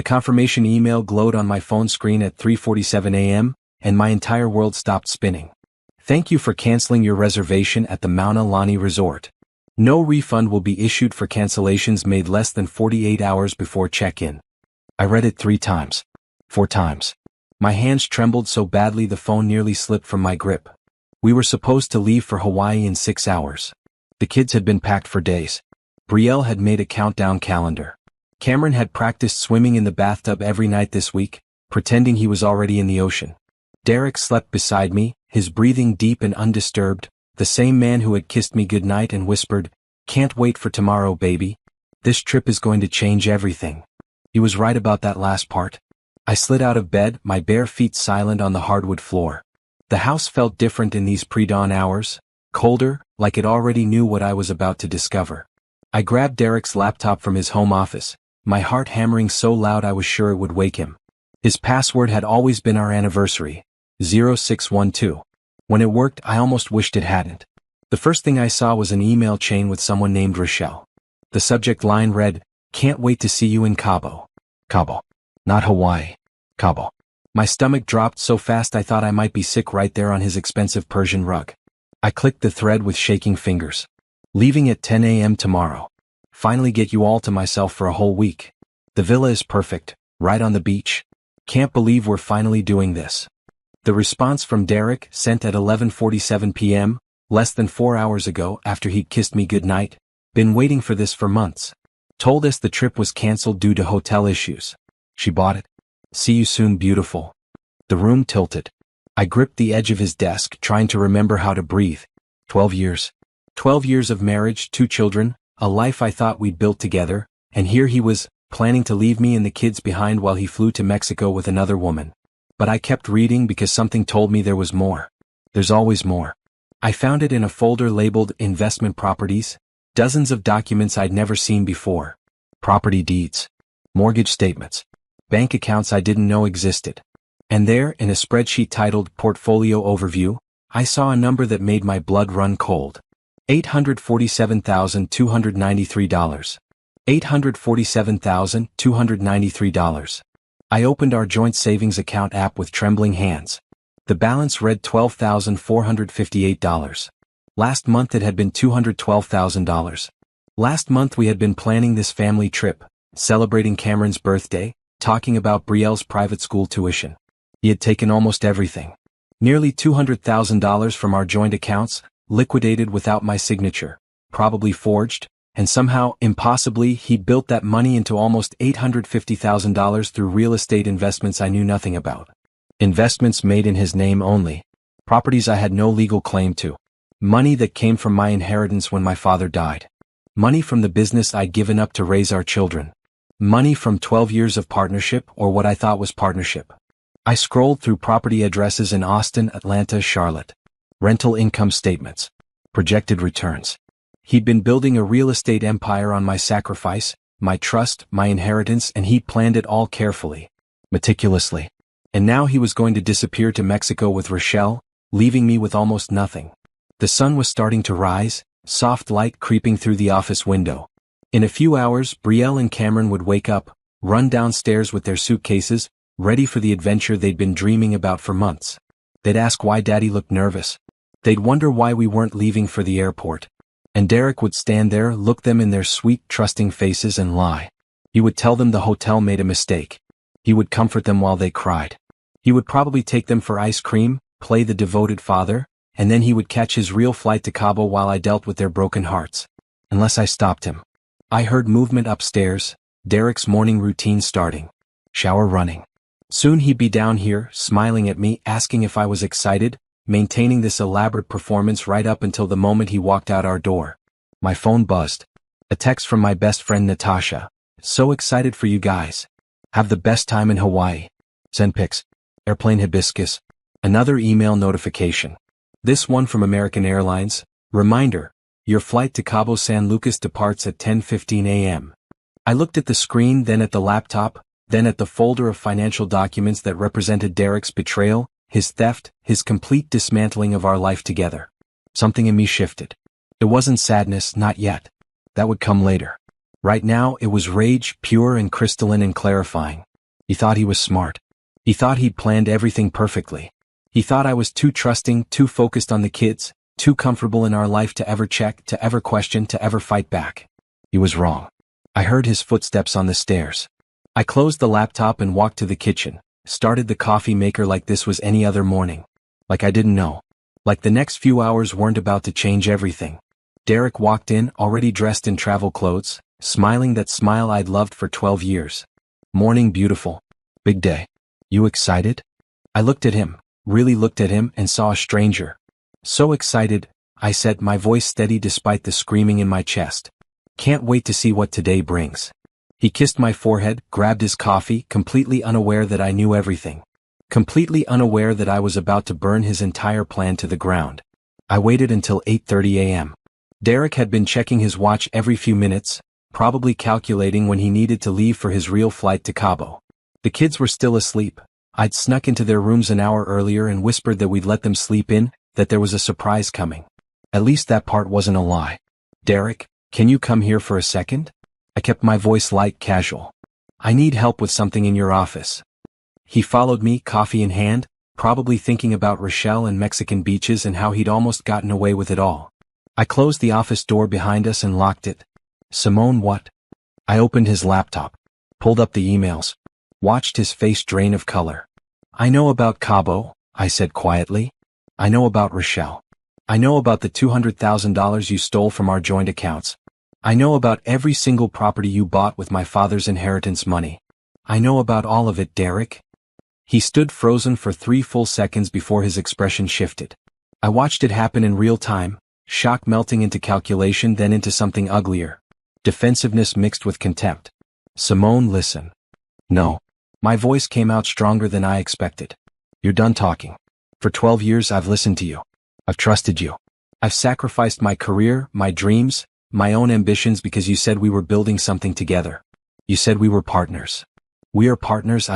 The confirmation email glowed on my phone screen at 3:47 a.m., and my entire world stopped spinning. Thank you for canceling your reservation at the Mauna Lani Resort. No refund will be issued for cancellations made less than 48 hours before check-in. I read it 3 times. 4 times. My hands trembled so badly the phone nearly slipped from my grip. We were supposed to leave for Hawaii in 6 hours. The kids had been packed for days. Brielle had made a countdown calendar. Cameron had practiced swimming in the bathtub every night this week, pretending he was already in the ocean. Derek slept beside me, his breathing deep and undisturbed, the same man who had kissed me goodnight and whispered, "Can't wait for tomorrow, baby. This trip is going to change everything." He was right about that last part. I slid out of bed, my bare feet silent on the hardwood floor. The house felt different in these pre-dawn hours, colder, like it already knew what I was about to discover. I grabbed Derek's laptop from his home office, my heart hammering so loud I was sure it would wake him. His password had always been our anniversary, 0612. When it worked, I almost wished it hadn't. The first thing I saw was an email chain with someone named Rochelle. The subject line read, "Can't wait to see you in Cabo." Cabo. Not Hawaii. Cabo. My stomach dropped so fast I thought I might be sick right there on his expensive Persian rug. I clicked the thread with shaking fingers. Leaving at 10 a.m. tomorrow. Finally get you all to myself for a whole week. The villa is perfect, right on the beach. Can't believe we're finally doing this. The response from Derek, sent at 11:47 p.m., less than 4 hours ago after he'd kissed me goodnight. Been waiting for this for months. Told us the trip was canceled due to hotel issues. She bought it. See you soon, beautiful. The room tilted. I gripped the edge of his desk, trying to remember how to breathe. 12 years. 12 years of marriage, 2 children, a life I thought we'd built together, and here he was, planning to leave me and the kids behind while he flew to Mexico with another woman. But I kept reading because something told me there was more. There's always more. I found it in a folder labeled Investment Properties, dozens of documents I'd never seen before. Property deeds. Mortgage statements. Bank accounts I didn't know existed. And there, in a spreadsheet titled Portfolio Overview, I saw a number that made my blood run cold. $847,293. $847,293. I opened our joint savings account app with trembling hands. The balance read $12,458. Last month it had been $212,000. Last month we had been planning this family trip, celebrating Cameron's birthday, talking about Brielle's private school tuition. He had taken almost everything. Nearly $200,000 from our joint accounts, liquidated without my signature, probably forged, and somehow, impossibly, he built that money into almost $850,000 through real estate investments I knew nothing about. Investments made in his name only. Properties I had no legal claim to. Money that came from my inheritance when my father died. Money from the business I'd given up to raise our children. Money from 12 years of partnership, or what I thought was partnership. I scrolled through property addresses in Austin, Atlanta, Charlotte. Rental income statements. Projected returns. He'd been building a real estate empire on my sacrifice, my trust, my inheritance, and he'd planned it all carefully, meticulously. And now he was going to disappear to Mexico with Rochelle, leaving me with almost nothing. The sun was starting to rise, soft light creeping through the office window. In a few hours, Brielle and Cameron would wake up, run downstairs with their suitcases, ready for the adventure they'd been dreaming about for months. They'd ask why Daddy looked nervous. They'd wonder why we weren't leaving for the airport. And Derek would stand there, look them in their sweet, trusting faces and lie. He would tell them the hotel made a mistake. He would comfort them while they cried. He would probably take them for ice cream, play the devoted father, and then he would catch his real flight to Cabo while I dealt with their broken hearts. Unless I stopped him. I heard movement upstairs, Derek's morning routine starting. Shower running. Soon he'd be down here, smiling at me, asking if I was excited, maintaining this elaborate performance right up until the moment he walked out our door. My phone buzzed. A text from my best friend Natasha. So excited for you guys. Have the best time in Hawaii. Send pics. Airplane hibiscus. Another email notification. This one from American Airlines. Reminder. Your flight to Cabo San Lucas departs at 10:15 a.m. I looked at the screen, then at the laptop, then at the folder of financial documents that represented Derek's betrayal, his theft, his complete dismantling of our life together. Something in me shifted. It wasn't sadness, not yet. That would come later. Right now, it was rage, pure and crystalline and clarifying. He thought he was smart. He thought he'd planned everything perfectly. He thought I was too trusting, too focused on the kids, too comfortable in our life to ever check, to ever question, to ever fight back. He was wrong. I heard his footsteps on the stairs. I closed the laptop and walked to the kitchen, started the coffee maker like this was any other morning. Like I didn't know. Like the next few hours weren't about to change everything. Derek walked in, already dressed in travel clothes, smiling that smile I'd loved for 12 years. Morning beautiful. Big day. You excited? I looked at him, really looked at him, and saw a stranger. So excited, I said, my voice steady despite the screaming in my chest. Can't wait to see what today brings. He kissed my forehead, grabbed his coffee, completely unaware that I knew everything. Completely unaware that I was about to burn his entire plan to the ground. I waited until 8:30 a.m. Derek had been checking his watch every few minutes, probably calculating when he needed to leave for his real flight to Cabo. The kids were still asleep. I'd snuck into their rooms an hour earlier and whispered that we'd let them sleep in, that there was a surprise coming. At least that part wasn't a lie. Derek, can you come here for a second? I kept my voice light, casual. I need help with something in your office. He followed me, coffee in hand, probably thinking about Rochelle and Mexican beaches and how he'd almost gotten away with it all. I closed the office door behind us and locked it. Simone, what? I opened his laptop, pulled up the emails, watched his face drain of color. I know about Cabo, I said quietly. I know about Rochelle. I know about the $200,000 you stole from our joint accounts. I know about every single property you bought with my father's inheritance money. I know about all of it, Derek. He stood frozen for 3 full seconds before his expression shifted. I watched it happen in real time, shock melting into calculation, then into something uglier. Defensiveness mixed with contempt. Simone, listen. No. My voice came out stronger than I expected. You're done talking. For 12 years I've listened to you. I've trusted you. I've sacrificed my career, my dreams, my own ambitions because you said we were building something together. You said we were partners. We are partners.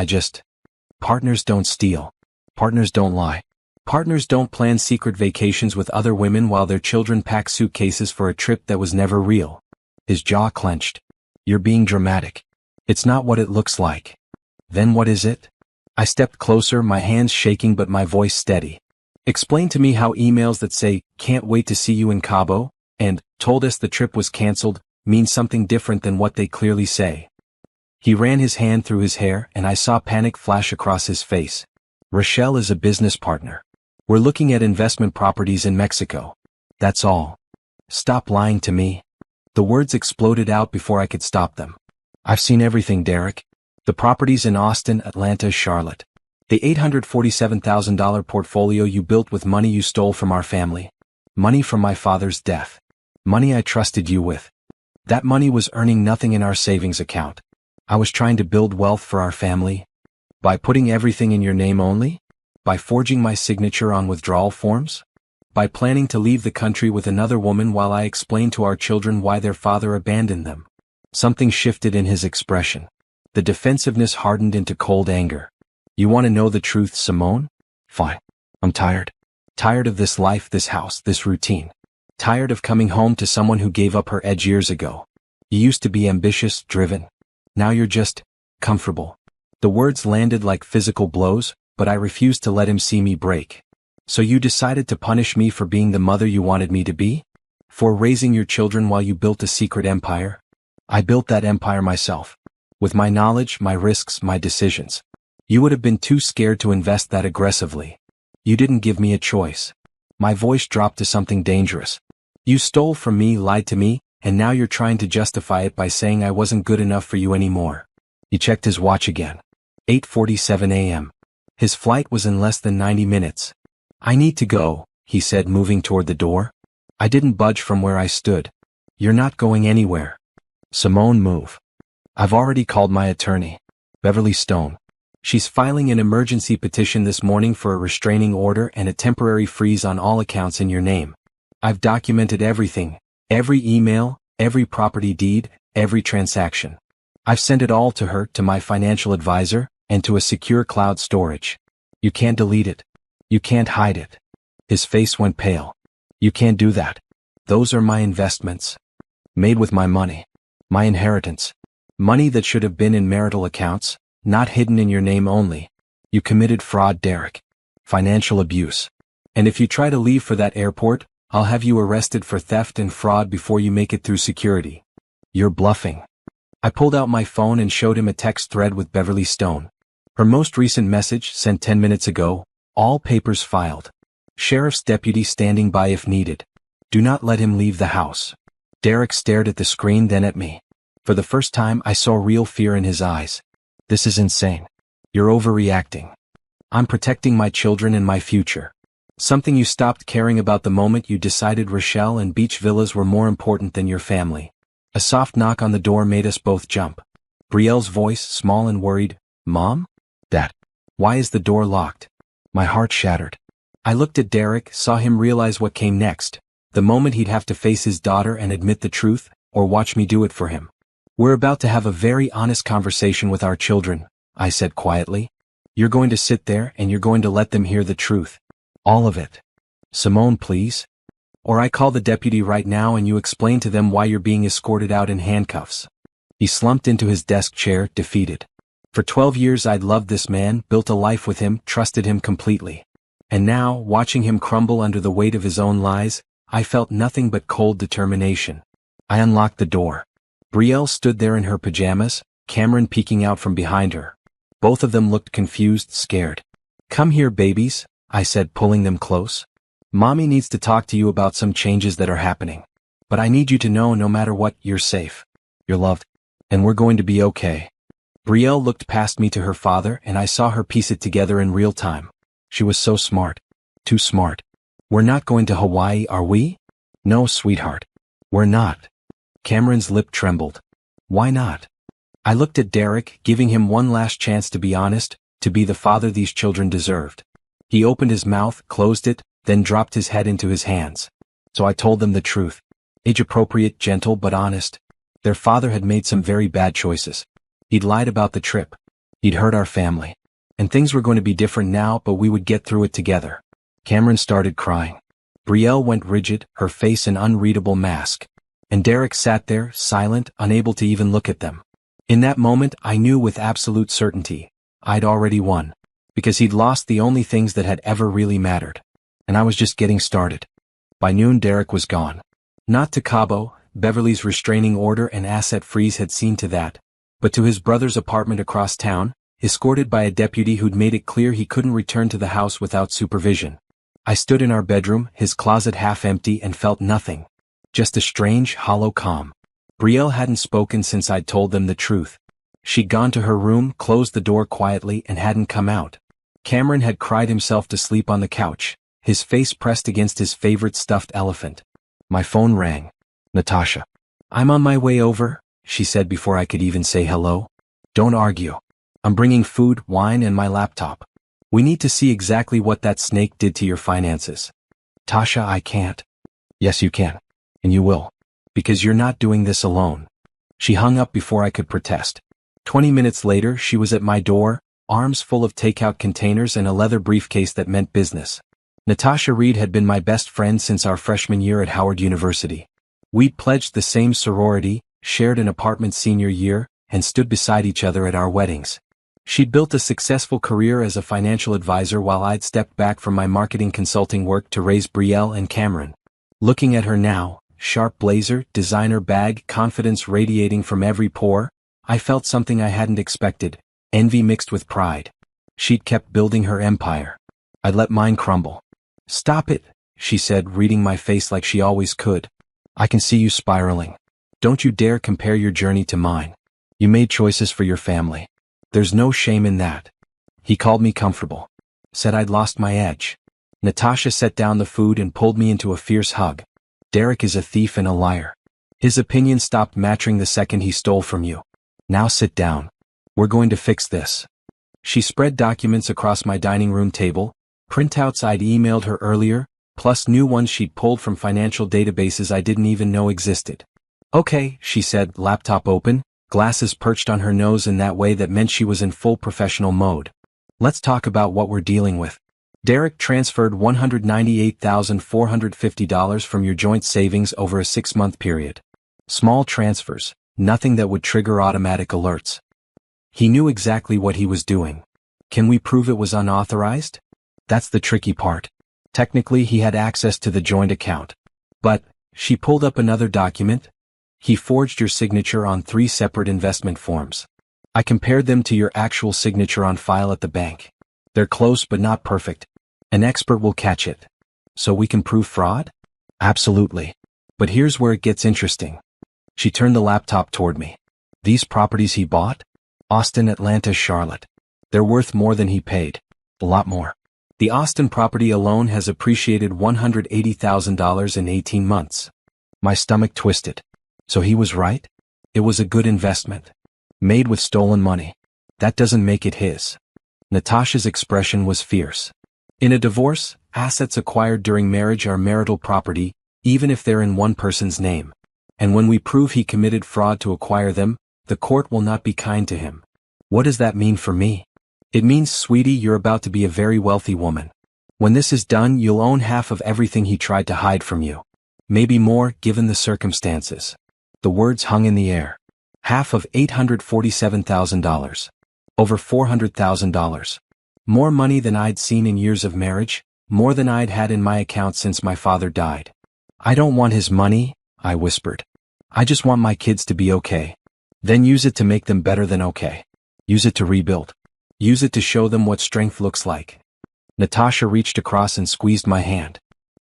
Partners don't steal. Partners don't lie. Partners don't plan secret vacations with other women while their children pack suitcases for a trip that was never real. His jaw clenched. You're being dramatic. It's not what it looks like. Then what is it? I stepped closer, my hands shaking but my voice steady. Explain to me how emails that say, "Can't wait to see you in Cabo," and "told us the trip was canceled," mean something different than what they clearly say. He ran his hand through his hair and I saw panic flash across his face. Rochelle is a business partner. We're looking at investment properties in Mexico. That's all. Stop lying to me. The words exploded out before I could stop them. I've seen everything, Derek. The properties in Austin, Atlanta, Charlotte. The $847,000 portfolio you built with money you stole from our family. Money from my father's death. Money I trusted you with. That money was earning nothing in our savings account. I was trying to build wealth for our family. By putting everything in your name only? By forging my signature on withdrawal forms? By planning to leave the country with another woman while I explained to our children why their father abandoned them? Something shifted in his expression. The defensiveness hardened into cold anger. You want to know the truth, Simone? Fine. I'm tired. Tired of this life, this house, this routine. Tired of coming home to someone who gave up her edge years ago. You used to be ambitious, driven. Now you're just comfortable. The words landed like physical blows, but I refused to let him see me break. So you decided to punish me for being the mother you wanted me to be? For raising your children while you built a secret empire? I built that empire myself. With my knowledge, my risks, my decisions. You would have been too scared to invest that aggressively. You didn't give me a choice. My voice dropped to something dangerous. You stole from me, lied to me, and now you're trying to justify it by saying I wasn't good enough for you anymore. He checked his watch again. 8:47 a.m. His flight was in less than 90 minutes. I need to go, he said, moving toward the door. I didn't budge from where I stood. You're not going anywhere. Simone, move. I've already called my attorney, Beverly Stone. She's filing an emergency petition this morning for a restraining order and a temporary freeze on all accounts in your name. I've documented everything. Every email, every property deed, every transaction. I've sent it all to her, to my financial advisor, and to a secure cloud storage. You can't delete it. You can't hide it. His face went pale. You can't do that. Those are my investments. Made with my money. My inheritance. Money that should have been in marital accounts, Not hidden in your name only. You committed fraud, Derek. Financial abuse. And if you try to leave for that airport, I'll have you arrested for theft and fraud before you make it through security. You're bluffing. I pulled out my phone and showed him a text thread with Beverly Stone. Her most recent message, sent 10 minutes ago, all papers filed. Sheriff's deputy standing by if needed. Do not let him leave the house. Derek stared at the screen, then at me. For the first time, I saw real fear in his eyes. This is insane. You're overreacting. I'm protecting my children and my future. Something you stopped caring about the moment you decided Rochelle and beach villas were more important than your family. A soft knock on the door made us both jump. Brielle's voice, small and worried. Mom? Dad. Why is the door locked? My heart shattered. I looked at Derek, saw him realize what came next. The moment he'd have to face his daughter and admit the truth, or watch me do it for him. We're about to have a very honest conversation with our children, I said quietly. You're going to sit there and you're going to let them hear the truth. All of it. Simone, please. Or I call the deputy right now and you explain to them why you're being escorted out in handcuffs. He slumped into his desk chair, defeated. For 12 years I'd loved this man, built a life with him, trusted him completely. And now, watching him crumble under the weight of his own lies, I felt nothing but cold determination. I unlocked the door. Brielle stood there in her pajamas, Cameron peeking out from behind her. Both of them looked confused, scared. Come here, babies, I said, pulling them close. Mommy needs to talk to you about some changes that are happening. But I need you to know no matter what, you're safe. You're loved. And we're going to be okay. Brielle looked past me to her father and I saw her piece it together in real time. She was so smart. Too smart. We're not going to Hawaii, are we? No, sweetheart. We're not. Cameron's lip trembled. Why not? I looked at Derek, giving him one last chance to be honest, to be the father these children deserved. He opened his mouth, closed it, then dropped his head into his hands. So I told them the truth. Age-appropriate, gentle but honest. Their father had made some very bad choices. He'd lied about the trip. He'd hurt our family. And things were going to be different now, but we would get through it together. Cameron started crying. Brielle went rigid, her face an unreadable mask. And Derek sat there, silent, unable to even look at them. In that moment, I knew with absolute certainty, I'd already won. Because he'd lost the only things that had ever really mattered. And I was just getting started. By noon, Derek was gone. Not to Cabo, Beverly's restraining order and asset freeze had seen to that, but to his brother's apartment across town, escorted by a deputy who'd made it clear he couldn't return to the house without supervision. I stood in our bedroom, his closet half empty, and felt nothing. Just a strange, hollow calm. Brielle hadn't spoken since I'd told them the truth. She'd gone to her room, closed the door quietly, and hadn't come out. Cameron had cried himself to sleep on the couch, his face pressed against his favorite stuffed elephant. My phone rang. Natasha. I'm on my way over, she said before I could even say hello. Don't argue. I'm bringing food, wine, and my laptop. We need to see exactly what that snake did to your finances. Tasha, I can't. Yes, you can. And you will. Because you're not doing this alone. She hung up before I could protest. 20 minutes later, she was at my door, arms full of takeout containers and a leather briefcase that meant business. Natasha Reed had been my best friend since our freshman year at Howard University. We'd pledged the same sorority, shared an apartment senior year, and stood beside each other at our weddings. She'd built a successful career as a financial advisor while I'd stepped back from my marketing consulting work to raise Brielle and Cameron. Looking at her now, sharp blazer, designer bag, confidence radiating from every pore, I felt something I hadn't expected, envy mixed with pride. She'd kept building her empire. I'd let mine crumble. Stop it, she said, reading my face like she always could. I can see you spiraling. Don't you dare compare your journey to mine. You made choices for your family. There's no shame in that. He called me comfortable. Said I'd lost my edge. Natasha set down the food and pulled me into a fierce hug. Derek is a thief and a liar. His opinion stopped matching the second he stole from you. Now sit down. We're going to fix this. She spread documents across my dining room table, printouts I'd emailed her earlier, plus new ones she'd pulled from financial databases I didn't even know existed. Okay, she said, laptop open, glasses perched on her nose in that way that meant she was in full professional mode. Let's talk about what we're dealing with. Derek transferred $198,450 from your joint savings over a 6-month period. Small transfers, nothing that would trigger automatic alerts. He knew exactly what he was doing. Can we prove it was unauthorized? That's the tricky part. Technically, he had access to the joint account. But, she pulled up another document. He forged your signature on 3 separate investment forms. I compared them to your actual signature on file at the bank. They're close but not perfect. An expert will catch it. So we can prove fraud? Absolutely. But here's where it gets interesting. She turned the laptop toward me. These properties he bought? Austin, Atlanta, Charlotte. They're worth more than he paid. A lot more. The Austin property alone has appreciated $180,000 in 18 months. My stomach twisted. So he was right? It was a good investment. Made with stolen money. That doesn't make it his. Natasha's expression was fierce. In a divorce, assets acquired during marriage are marital property, even if they're in one person's name. And when we prove he committed fraud to acquire them, the court will not be kind to him. What does that mean for me? It means, sweetie, you're about to be a very wealthy woman. When this is done, you'll own half of everything he tried to hide from you. Maybe more, given the circumstances. The words hung in the air. Half of $847,000. Over $400,000. More money than I'd seen in years of marriage, more than I'd had in my account since my father died. I don't want his money, I whispered. I just want my kids to be okay. Then use it to make them better than okay. Use it to rebuild. Use it to show them what strength looks like. Natasha reached across and squeezed my hand.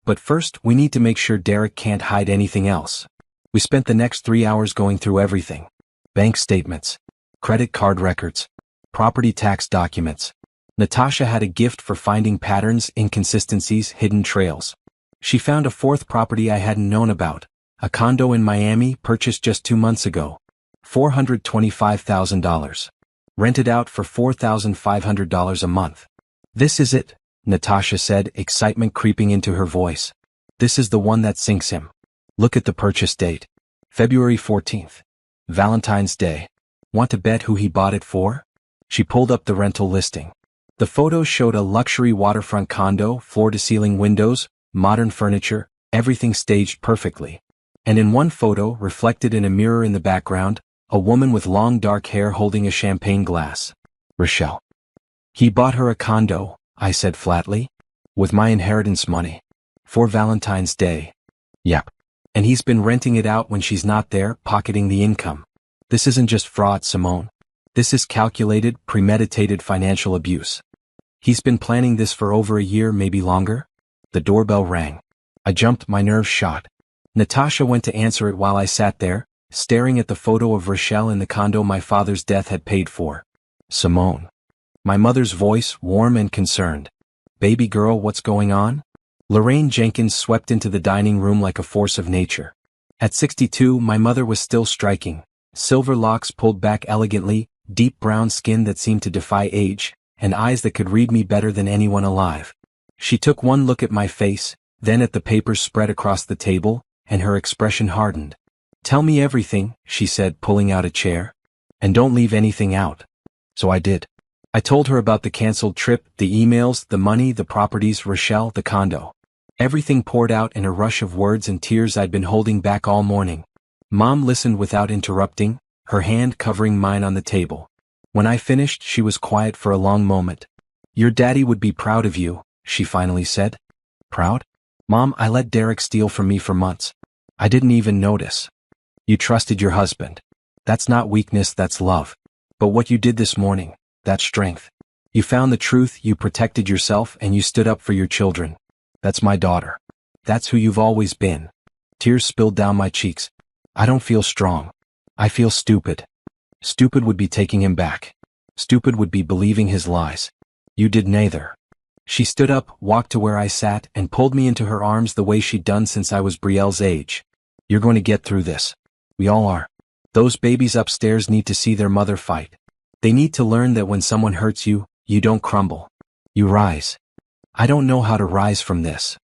But first, we need to make sure Derek can't hide anything else. We spent the next 3 hours going through everything. Bank statements, credit card records, property tax documents. Natasha had a gift for finding patterns, inconsistencies, hidden trails. She found a 4th property I hadn't known about, a condo in Miami purchased just 2 months ago. $425,000. Rented out for $4,500 a month. This is it, Natasha said, excitement creeping into her voice. This is the one that sinks him. Look at the purchase date. February 14th. Valentine's Day. Want to bet who he bought it for? She pulled up the rental listing. The photos showed a luxury waterfront condo, floor-to-ceiling windows, modern furniture, everything staged perfectly. And in one photo, reflected in a mirror in the background, a woman with long dark hair holding a champagne glass. Rochelle. He bought her a condo, I said flatly. With my inheritance money. For Valentine's Day. Yep. And he's been renting it out when she's not there, pocketing the income. This isn't just fraud, Simone. This is calculated, premeditated financial abuse. He's been planning this for over a year, maybe longer. The doorbell rang. I jumped, my nerves shot. Natasha went to answer it while I sat there, staring at the photo of Rochelle in the condo my father's death had paid for. Simone. My mother's voice, warm and concerned. Baby girl, what's going on? Lorraine Jenkins swept into the dining room like a force of nature. At 62, my mother was still striking. Silver locks pulled back elegantly, deep brown skin that seemed to defy age, and eyes that could read me better than anyone alive. She took one look at my face, then at the papers spread across the table, and her expression hardened. Tell me everything, she said, pulling out a chair. And don't leave anything out. So I did. I told her about the canceled trip, the emails, the money, the properties, Rochelle, the condo. Everything poured out in a rush of words and tears I'd been holding back all morning. Mom listened without interrupting, her hand covering mine on the table. When I finished, she was quiet for a long moment. Your daddy would be proud of you, she finally said. Proud? Mom, I let Derek steal from me for months. I didn't even notice. You trusted your husband. That's not weakness, that's love. But what you did this morning, that's strength. You found the truth, you protected yourself, and you stood up for your children. That's my daughter. That's who you've always been. Tears spilled down my cheeks. I don't feel strong. I feel stupid. Stupid would be taking him back. Stupid would be believing his lies. You did neither. She stood up, walked to where I sat, and pulled me into her arms the way she'd done since I was Brielle's age. You're going to get through this. We all are. Those babies upstairs need to see their mother fight. They need to learn that when someone hurts you, you don't crumble. You rise. I don't know how to rise from this.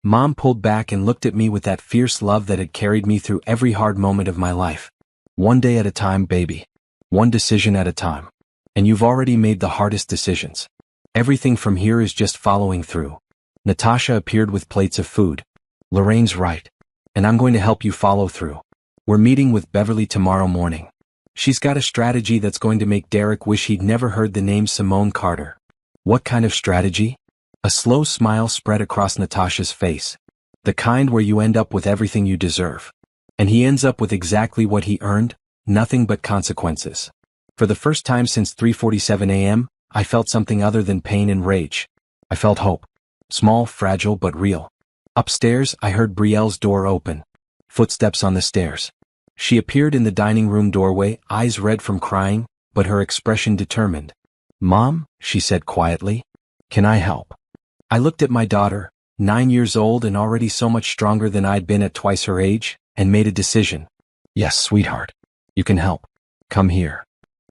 Mom pulled back and looked at me with that fierce love that had carried me through every hard moment of my life. One day at a time, baby. One decision at a time. And you've already made the hardest decisions. Everything from here is just following through. Natasha appeared with plates of food. Lorraine's right. And I'm going to help you follow through. We're meeting with Beverly tomorrow morning. She's got a strategy that's going to make Derek wish he'd never heard the name Simone Carter. What kind of strategy? A slow smile spread across Natasha's face. The kind where you end up with everything you deserve. And he ends up with exactly what he earned, nothing but consequences. For the first time since 3:47 a.m., I felt something other than pain and rage. I felt hope. Small, fragile, but real. Upstairs, I heard Brielle's door open. Footsteps on the stairs. She appeared in the dining room doorway, eyes red from crying, but her expression determined. "Mom," she said quietly, "can I help?" I looked at my daughter, 9 years old and already so much stronger than I'd been at twice her age, and made a decision. "Yes, sweetheart. You can help. Come here."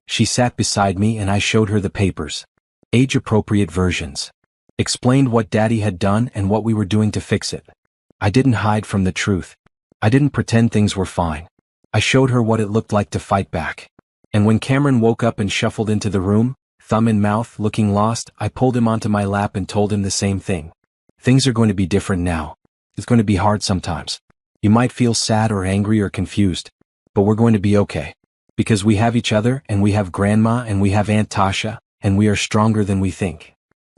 She sat beside me and I showed her the papers. Age-appropriate versions. Explained what Daddy had done and what we were doing to fix it. I didn't hide from the truth. I didn't pretend things were fine. I showed her what it looked like to fight back. And when Cameron woke up and shuffled into the room, thumb in mouth, looking lost, I pulled him onto my lap and told him the same thing. Things are going to be different now. It's going to be hard sometimes. You might feel sad or angry or confused. But we're going to be okay. Because we have each other, and we have Grandma, and we have Aunt Tasha, and we are stronger than we think.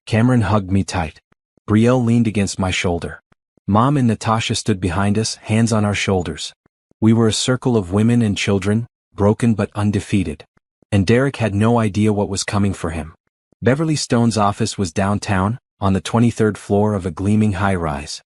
Cameron hugged me tight. Brielle leaned against my shoulder. Mom and Natasha stood behind us, hands on our shoulders. We were a circle of women and children, broken but undefeated. And Derek had no idea what was coming for him. Beverly Stone's office was downtown, on the 23rd floor of a gleaming high-rise.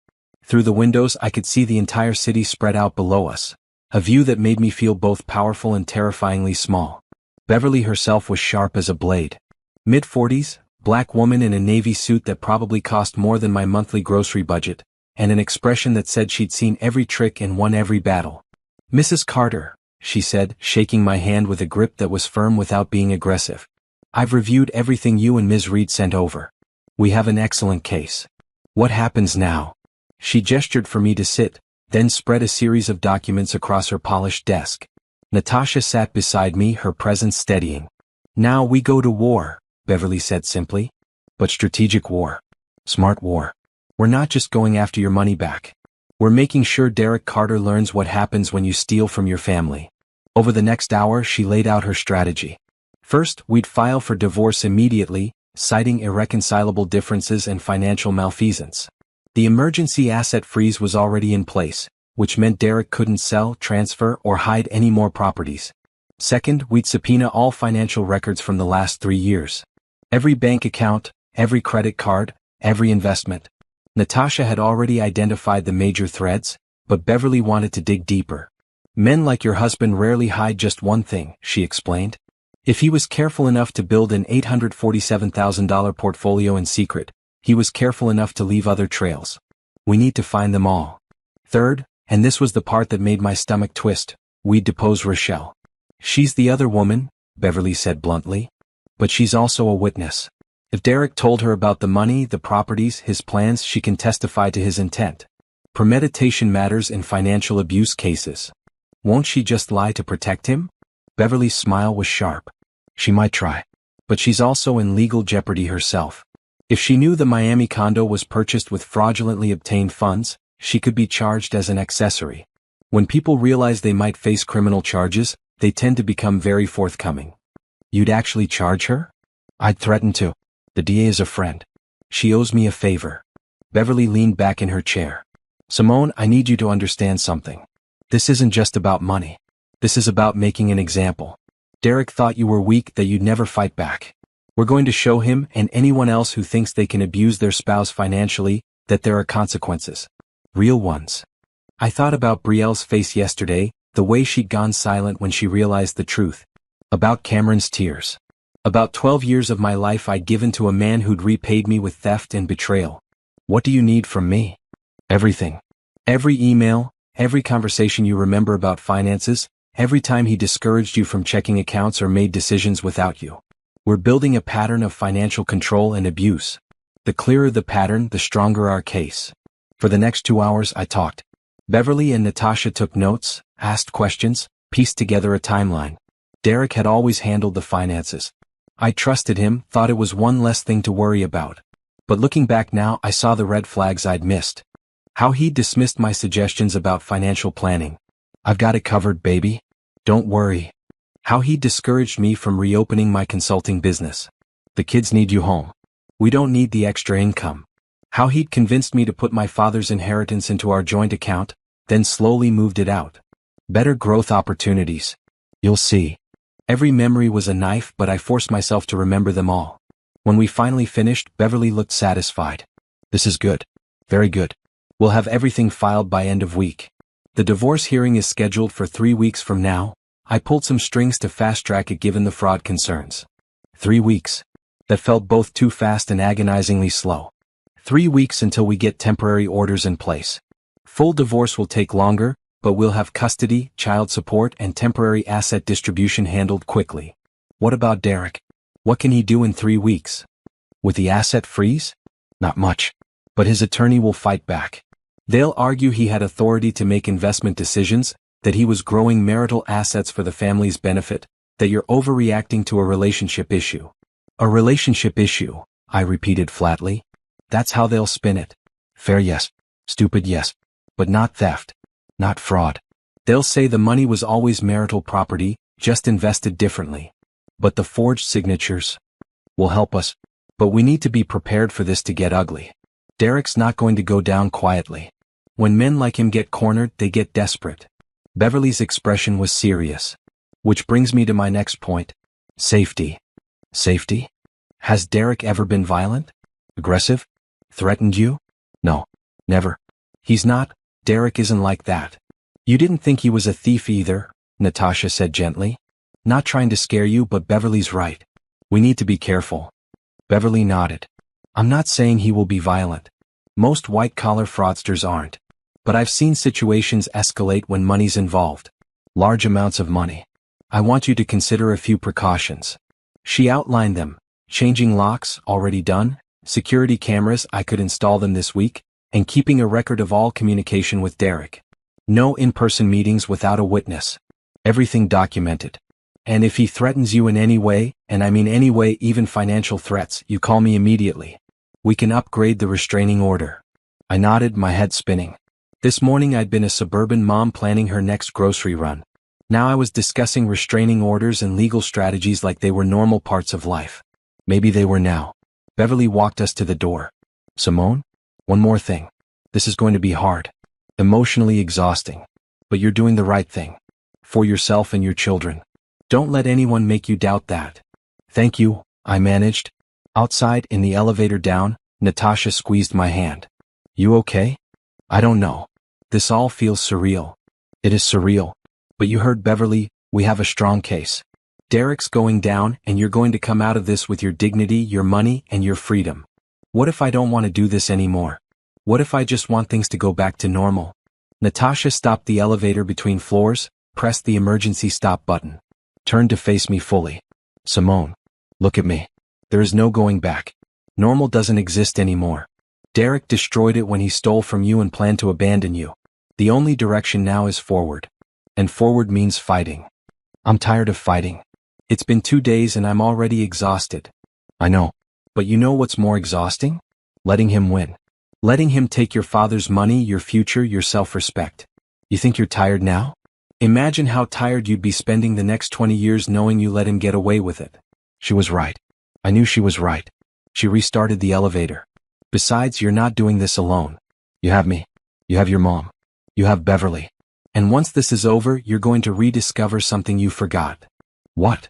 Through the windows I could see the entire city spread out below us, a view that made me feel both powerful and terrifyingly small. Beverly herself was sharp as a blade. Mid-40s, black woman in a navy suit that probably cost more than my monthly grocery budget, and an expression that said she'd seen every trick and won every battle. "Mrs. Carter," she said, shaking my hand with a grip that was firm without being aggressive. "I've reviewed everything you and Ms. Reed sent over. We have an excellent case. What happens now?" She gestured for me to sit, then spread a series of documents across her polished desk. Natasha sat beside me, her presence steadying. "Now we go to war," Beverly said simply. "But strategic war. Smart war. We're not just going after your money back. We're making sure Derek Carter learns what happens when you steal from your family." Over the next hour, she laid out her strategy. First, we'd file for divorce immediately, citing irreconcilable differences and financial malfeasance. The emergency asset freeze was already in place, which meant Derek couldn't sell, transfer, or hide any more properties. Second, we'd subpoena all financial records from the last 3 years. Every bank account, every credit card, every investment. Natasha had already identified the major threads, but Beverly wanted to dig deeper. "Men like your husband rarely hide just one thing," she explained. "If he was careful enough to build an $847,000 portfolio in secret, he was careful enough to leave other trails. We need to find them all." Third, and this was the part that made my stomach twist, we'd depose Rochelle. "She's the other woman," Beverly said bluntly. "But she's also a witness. If Derek told her about the money, the properties, his plans, she can testify to his intent. Premeditation matters in financial abuse cases. Won't she just lie to protect him?" Beverly's smile was sharp. "She might try. But she's also in legal jeopardy herself. If she knew the Miami condo was purchased with fraudulently obtained funds, she could be charged as an accessory. When people realize they might face criminal charges, they tend to become very forthcoming." "You'd actually charge her?" "I'd threaten to. The DA is a friend. She owes me a favor." Beverly leaned back in her chair. "Simone, I need you to understand something. This isn't just about money. This is about making an example. Derek thought you were weak, that you'd never fight back. We're going to show him and anyone else who thinks they can abuse their spouse financially that there are consequences. Real ones." I thought about Brielle's face yesterday, the way she'd gone silent when she realized the truth. About Cameron's tears. About 12 years of my life I'd given to a man who'd repaid me with theft and betrayal. "What do you need from me?" "Everything. Every email, every conversation you remember about finances, every time he discouraged you from checking accounts or made decisions without you. We're building a pattern of financial control and abuse. The clearer the pattern, the stronger our case." For the next 2 hours I talked. Beverly and Natasha took notes, asked questions, pieced together a timeline. Derek had always handled the finances. I trusted him, thought it was one less thing to worry about. But looking back now, I saw the red flags I'd missed. How he'd dismissed my suggestions about financial planning. "I've got it covered, baby. Don't worry." How he discouraged me from reopening my consulting business. The kids need you home. We don't need the extra income. How he'd convinced me to put my father's inheritance into our joint account, then slowly moved it out. Better growth opportunities. You'll see. Every memory was a knife, but I forced myself to remember them all. When we finally finished, Beverly looked satisfied. This is good. Very good. We'll have everything filed by end of week. The divorce hearing is scheduled for 3 weeks from now. I pulled some strings to fast-track it given the fraud concerns. 3 weeks. That felt both too fast and agonizingly slow. 3 weeks until we get temporary orders in place. Full divorce will take longer, but we'll have custody, child support, and temporary asset distribution handled quickly. What about Derek? What can he do in 3 weeks? With the asset freeze? Not much. But his attorney will fight back. They'll argue he had authority to make investment decisions, that he was growing marital assets for the family's benefit, that you're overreacting to a relationship issue. A relationship issue, I repeated flatly. That's how they'll spin it. Fair yes. Stupid yes. But not theft. Not fraud. They'll say the money was always marital property, just invested differently. But the forged signatures will help us. But we need to be prepared for this to get ugly. Derek's not going to go down quietly. When men like him get cornered, they get desperate. Beverly's expression was serious. Which brings me to my next point. Safety. Safety? Has Derek ever been violent? Aggressive? Threatened you? No. Never. He's not. Derek isn't like that. You didn't think he was a thief either, Natasha said gently. Not trying to scare you, but Beverly's right. We need to be careful. Beverly nodded. I'm not saying he will be violent. Most white-collar fraudsters aren't. But I've seen situations escalate when money's involved. Large amounts of money. I want you to consider a few precautions. She outlined them. Changing locks, already done. Security cameras, I could install them this week. And keeping a record of all communication with Derek. No in-person meetings without a witness. Everything documented. And if he threatens you in any way, and I mean any way, even financial threats, you call me immediately. We can upgrade the restraining order. I nodded, my head spinning. This morning I'd been a suburban mom planning her next grocery run. Now I was discussing restraining orders and legal strategies like they were normal parts of life. Maybe they were now. Beverly walked us to the door. Simone? One more thing. This is going to be hard. Emotionally exhausting. But you're doing the right thing. For yourself and your children. Don't let anyone make you doubt that. Thank you, I managed. Outside, in the elevator down, Natasha squeezed my hand. You okay? I don't know. This all feels surreal. It is surreal. But you heard Beverly, we have a strong case. Derek's going down, and you're going to come out of this with your dignity, your money, and your freedom. What if I don't want to do this anymore? What if I just want things to go back to normal? Natasha stopped the elevator between floors, pressed the emergency stop button. Turned to face me fully. Simone. Look at me. There is no going back. Normal doesn't exist anymore. Derek destroyed it when he stole from you and planned to abandon you. The only direction now is forward. And forward means fighting. I'm tired of fighting. It's been 2 days and I'm already exhausted. I know. But you know what's more exhausting? Letting him win. Letting him take your father's money, your future, your self-respect. You think you're tired now? Imagine how tired you'd be spending the next 20 years knowing you let him get away with it. She was right. I knew she was right. She restarted the elevator. Besides, you're not doing this alone. You have me. You have your mom. You have Beverly. And once this is over, you're going to rediscover something you forgot. What?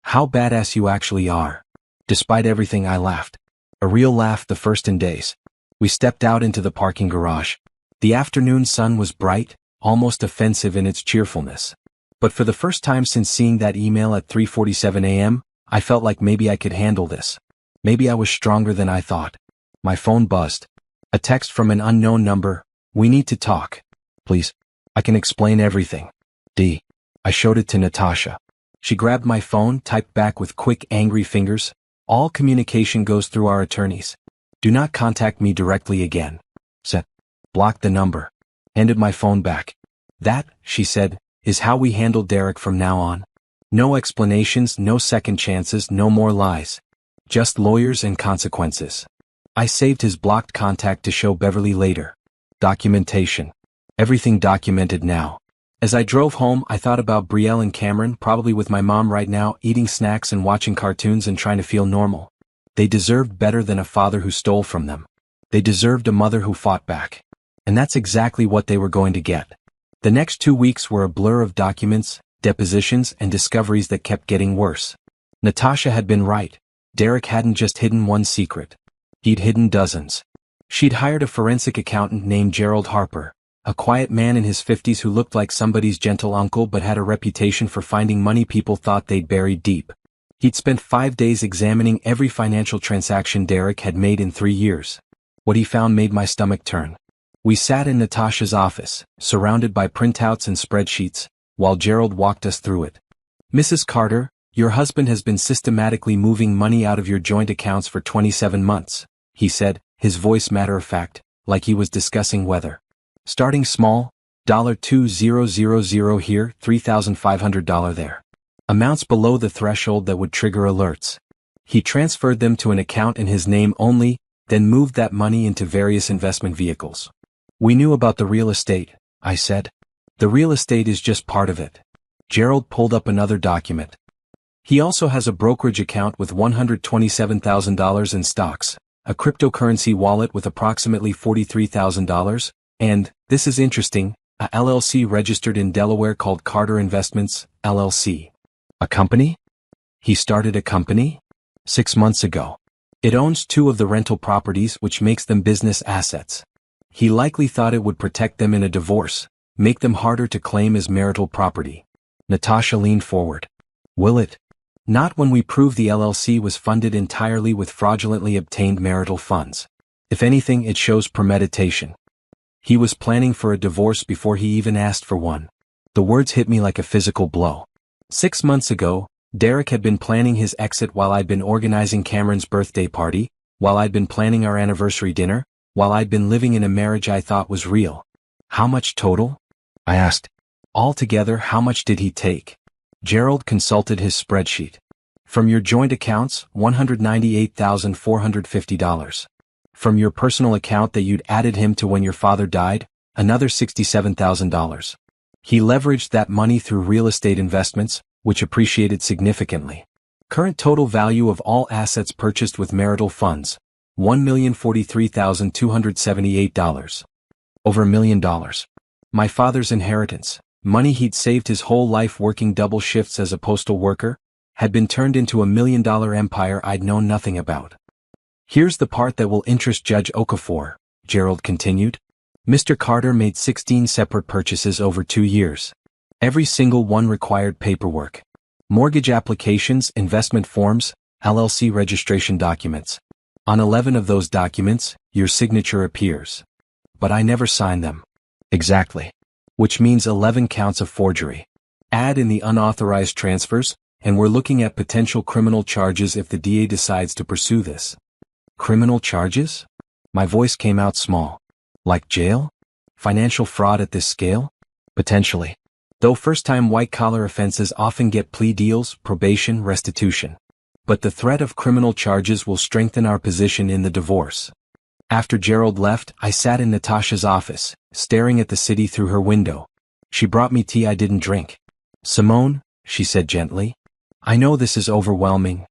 How badass you actually are. Despite everything, I laughed. A real laugh, the first in days. We stepped out into the parking garage. The afternoon sun was bright, almost offensive in its cheerfulness. But for the first time since seeing that email at 3:47 a.m., I felt like maybe I could handle this. Maybe I was stronger than I thought. My phone buzzed. A text from an unknown number. We need to talk. Please. I can explain everything. D. I showed it to Natasha. She grabbed my phone, typed back with quick, angry fingers. All communication goes through our attorneys. Do not contact me directly again. Set. Blocked the number. Handed my phone back. That, she said, is how we handle Derek from now on. No explanations, no second chances, no more lies. Just lawyers and consequences. I saved his blocked contact to show Beverly later. Documentation. Everything documented now. As I drove home, I thought about Brielle and Cameron, probably with my mom right now, eating snacks and watching cartoons and trying to feel normal. They deserved better than a father who stole from them. They deserved a mother who fought back. And that's exactly what they were going to get. The next 2 weeks were a blur of documents, depositions, and discoveries that kept getting worse. Natasha had been right. Derek hadn't just hidden one secret. He'd hidden dozens. She'd hired a forensic accountant named Gerald Harper, a quiet man in his 50s who looked like somebody's gentle uncle but had a reputation for finding money people thought they'd buried deep. He'd spent 5 days examining every financial transaction Derek had made in 3 years. What he found made my stomach turn. We sat in Natasha's office, surrounded by printouts and spreadsheets, while Gerald walked us through it. "Mrs. Carter, your husband has been systematically moving money out of your joint accounts for 27 months, he said, his voice matter-of-fact, like he was discussing weather. Starting small, $2,000 here, $3,500 there. Amounts below the threshold that would trigger alerts. He transferred them to an account in his name only, then moved that money into various investment vehicles. We knew about the real estate," I said. "The real estate is just part of it." Gerald pulled up another document. "He also has a brokerage account with $127,000 in stocks, a cryptocurrency wallet with approximately $43,000, and, this is interesting, a LLC registered in Delaware called Carter Investments, LLC. A company? He started a company? 6 months ago. It owns 2 of the rental properties, which makes them business assets. He likely thought it would protect them in a divorce, make them harder to claim as marital property." Natasha leaned forward. "Will it? Not when we prove the LLC was funded entirely with fraudulently obtained marital funds. If anything, it shows premeditation. He was planning for a divorce before he even asked for one." The words hit me like a physical blow. 6 months ago, Derek had been planning his exit while I'd been organizing Cameron's birthday party, while I'd been planning our anniversary dinner, while I'd been living in a marriage I thought was real. "How much total?" I asked. "Altogether, how much did he take?" Gerald consulted his spreadsheet. "From your joint accounts, $198,450. From your personal account that you'd added him to when your father died, another $67,000. He leveraged that money through real estate investments, which appreciated significantly. Current total value of all assets purchased with marital funds, $1,043,278. Over $1 million. My father's inheritance, money he'd saved his whole life working double shifts as a postal worker, had been turned into $1 million empire I'd known nothing about. Here's the part that will interest Judge Okafor," Gerald continued. "Mr. Carter made 16 separate purchases over 2 years. Every single one required paperwork. Mortgage applications, investment forms, LLC registration documents. On 11 of those documents, your signature appears. But I never signed them." "Exactly. Which means 11 counts of forgery. Add in the unauthorized transfers, and we're looking at potential criminal charges if the DA decides to pursue this." "Criminal charges?" My voice came out small. "Like jail? Financial fraud at this scale?" "Potentially. Though first-time white-collar offenses often get plea deals, probation, restitution. But the threat of criminal charges will strengthen our position in the divorce." After Gerald left, I sat in Natasha's office, staring at the city through her window. She brought me tea I didn't drink. "Simone," she said gently, "I know this is overwhelming.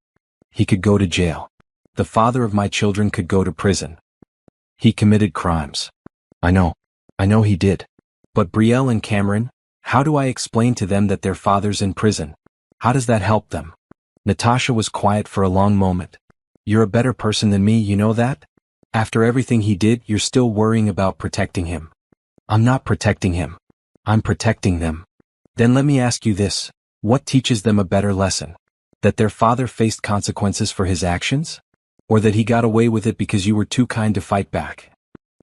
He could go to jail. The father of my children could go to prison. He committed crimes. I know he did. But Brielle and Cameron, how do I explain to them that their father's in prison? How does that help them?" Natasha was quiet for a long moment. "You're a better person than me, you know that? After everything he did, you're still worrying about protecting him." "I'm not protecting him. I'm protecting them." "Then let me ask you this. What teaches them a better lesson? That their father faced consequences for his actions? Or that he got away with it because you were too kind to fight back?"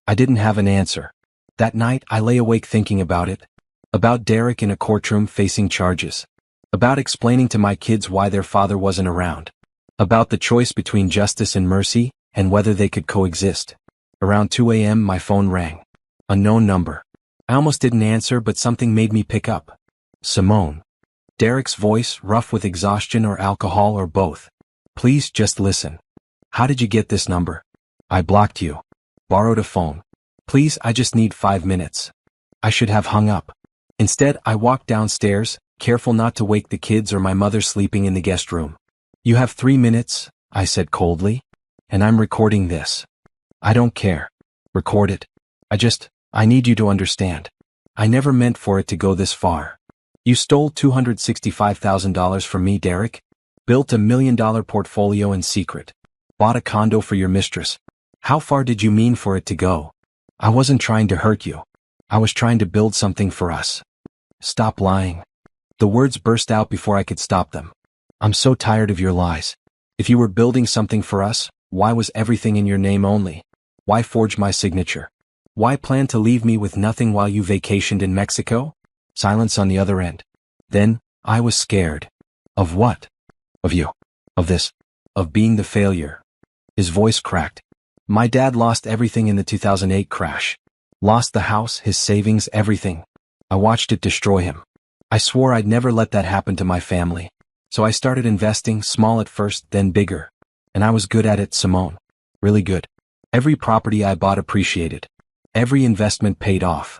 I didn't have an answer. That night, I lay awake thinking about it. About Derek in a courtroom facing charges. About explaining to my kids why their father wasn't around. About the choice between justice and mercy, and whether they could coexist. Around 2 a.m. my phone rang. Unknown number. I almost didn't answer, but something made me pick up. "Simone." Derek's voice, rough with exhaustion or alcohol or both. "Please just listen. How did you get this number?" "I blocked you. Borrowed a phone. Please, I just need 5 minutes." I should have hung up. Instead, I walked downstairs, careful not to wake the kids or my mother sleeping in the guest room. You have 3 minutes, I said coldly. And I'm recording this. I don't care. Record it. I need you to understand. I never meant for it to go this far. You stole $265,000 from me, Derek. Built $1 million portfolio in secret. Bought a condo for your mistress. How far did you mean for it to go? I wasn't trying to hurt you. I was trying to build something for us. Stop lying. The words burst out before I could stop them. I'm so tired of your lies. If you were building something for us, why was everything in your name only? Why forge my signature? Why plan to leave me with nothing while you vacationed in Mexico? Silence on the other end. Then, I was scared. Of what? Of you. Of this. Of being the failure. His voice cracked. My dad lost everything in the 2008 crash. Lost the house, his savings, everything. I watched it destroy him. I swore I'd never let that happen to my family. So I started investing, small at first, then bigger. And I was good at it, Simone. Really good. Every property I bought appreciated. Every investment paid off.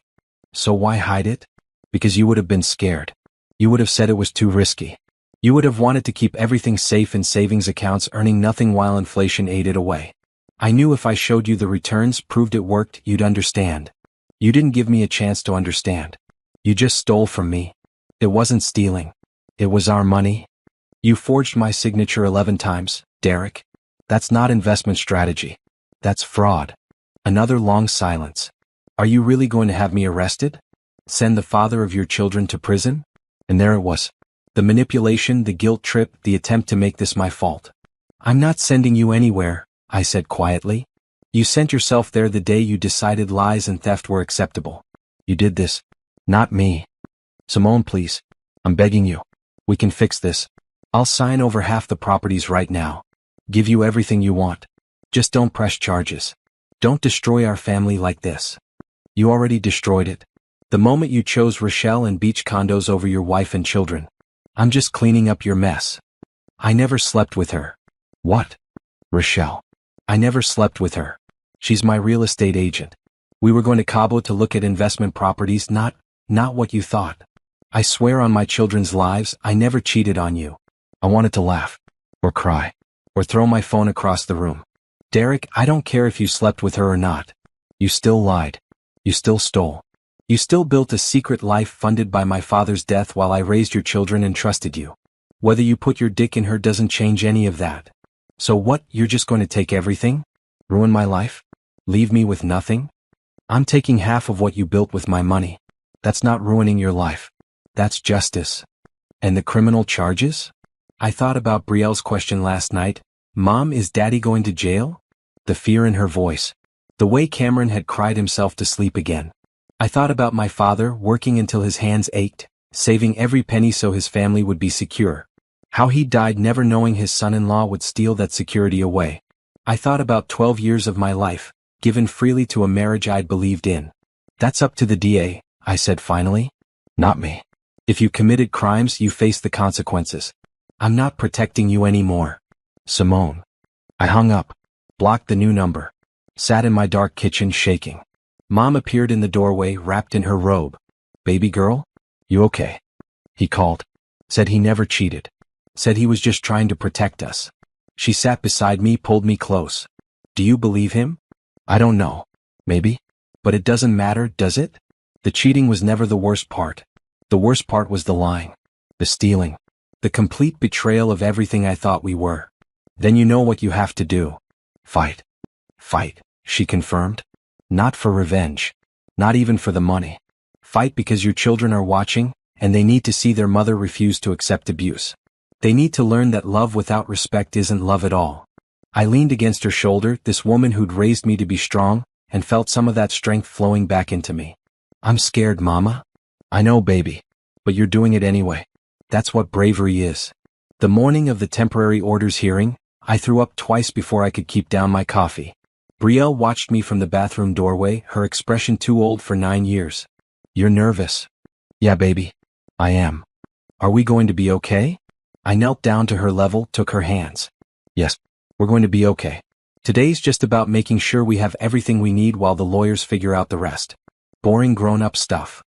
So why hide it? Because you would have been scared. You would have said it was too risky. You would have wanted to keep everything safe in savings accounts earning nothing while inflation ate it away. I knew if I showed you the returns, proved it worked, you'd understand. You didn't give me a chance to understand. You just stole from me. It wasn't stealing. It was our money. You forged my signature 11 times, Derek. That's not investment strategy. That's fraud. Another long silence. Are you really going to have me arrested? Send the father of your children to prison? And there it was. The manipulation, the guilt trip, the attempt to make this my fault. I'm not sending you anywhere, I said quietly. You sent yourself there the day you decided lies and theft were acceptable. You did this. Not me. Simone, please. I'm begging you. We can fix this. I'll sign over half the properties right now. Give you everything you want. Just don't press charges. Don't destroy our family like this. You already destroyed it. The moment you chose Rochelle and beach condos over your wife and children. I'm just cleaning up your mess. I never slept with her. What? Rochelle. I never slept with her. She's my real estate agent. We were going to Cabo to look at investment properties, not what you thought. I swear on my children's lives, I never cheated on you. I wanted to laugh. Or cry. Or throw my phone across the room. Derek, I don't care if you slept with her or not. You still lied. You still stole. You still built a secret life funded by my father's death while I raised your children and trusted you. Whether you put your dick in her doesn't change any of that. So what, you're just going to take everything? Ruin my life? Leave me with nothing? I'm taking half of what you built with my money. That's not ruining your life. That's justice. And the criminal charges? I thought about Brielle's question last night. Mom, is Daddy going to jail? The fear in her voice. The way Cameron had cried himself to sleep again. I thought about my father working until his hands ached, saving every penny so his family would be secure. How he died never knowing his son-in-law would steal that security away. I thought about 12 years of my life, given freely to a marriage I'd believed in. That's up to the DA, I said finally. Not me. If you committed crimes, you face the consequences. I'm not protecting you anymore. Simone. I hung up, blocked the new number, sat in my dark kitchen shaking. Mom appeared in the doorway wrapped in her robe. Baby girl? You okay? He called. Said he never cheated. Said he was just trying to protect us. She sat beside me, pulled me close. Do you believe him? I don't know. Maybe. But it doesn't matter, does it? The cheating was never the worst part. The worst part was the lying. The stealing. The complete betrayal of everything I thought we were. Then you know what you have to do. Fight. Fight, she confirmed. Not for revenge. Not even for the money. Fight because your children are watching, and they need to see their mother refuse to accept abuse. They need to learn that love without respect isn't love at all. I leaned against her shoulder, this woman who'd raised me to be strong, and felt some of that strength flowing back into me. I'm scared, Mama. I know, baby. But you're doing it anyway. That's what bravery is. The morning of the temporary orders hearing, I threw up twice before I could keep down my coffee. Brielle watched me from the bathroom doorway, her expression too old for 9 years. You're nervous. Yeah, baby. I am. Are we going to be okay? I knelt down to her level, took her hands. Yes, we're going to be okay. Today's just about making sure we have everything we need while the lawyers figure out the rest. Boring grown-up stuff.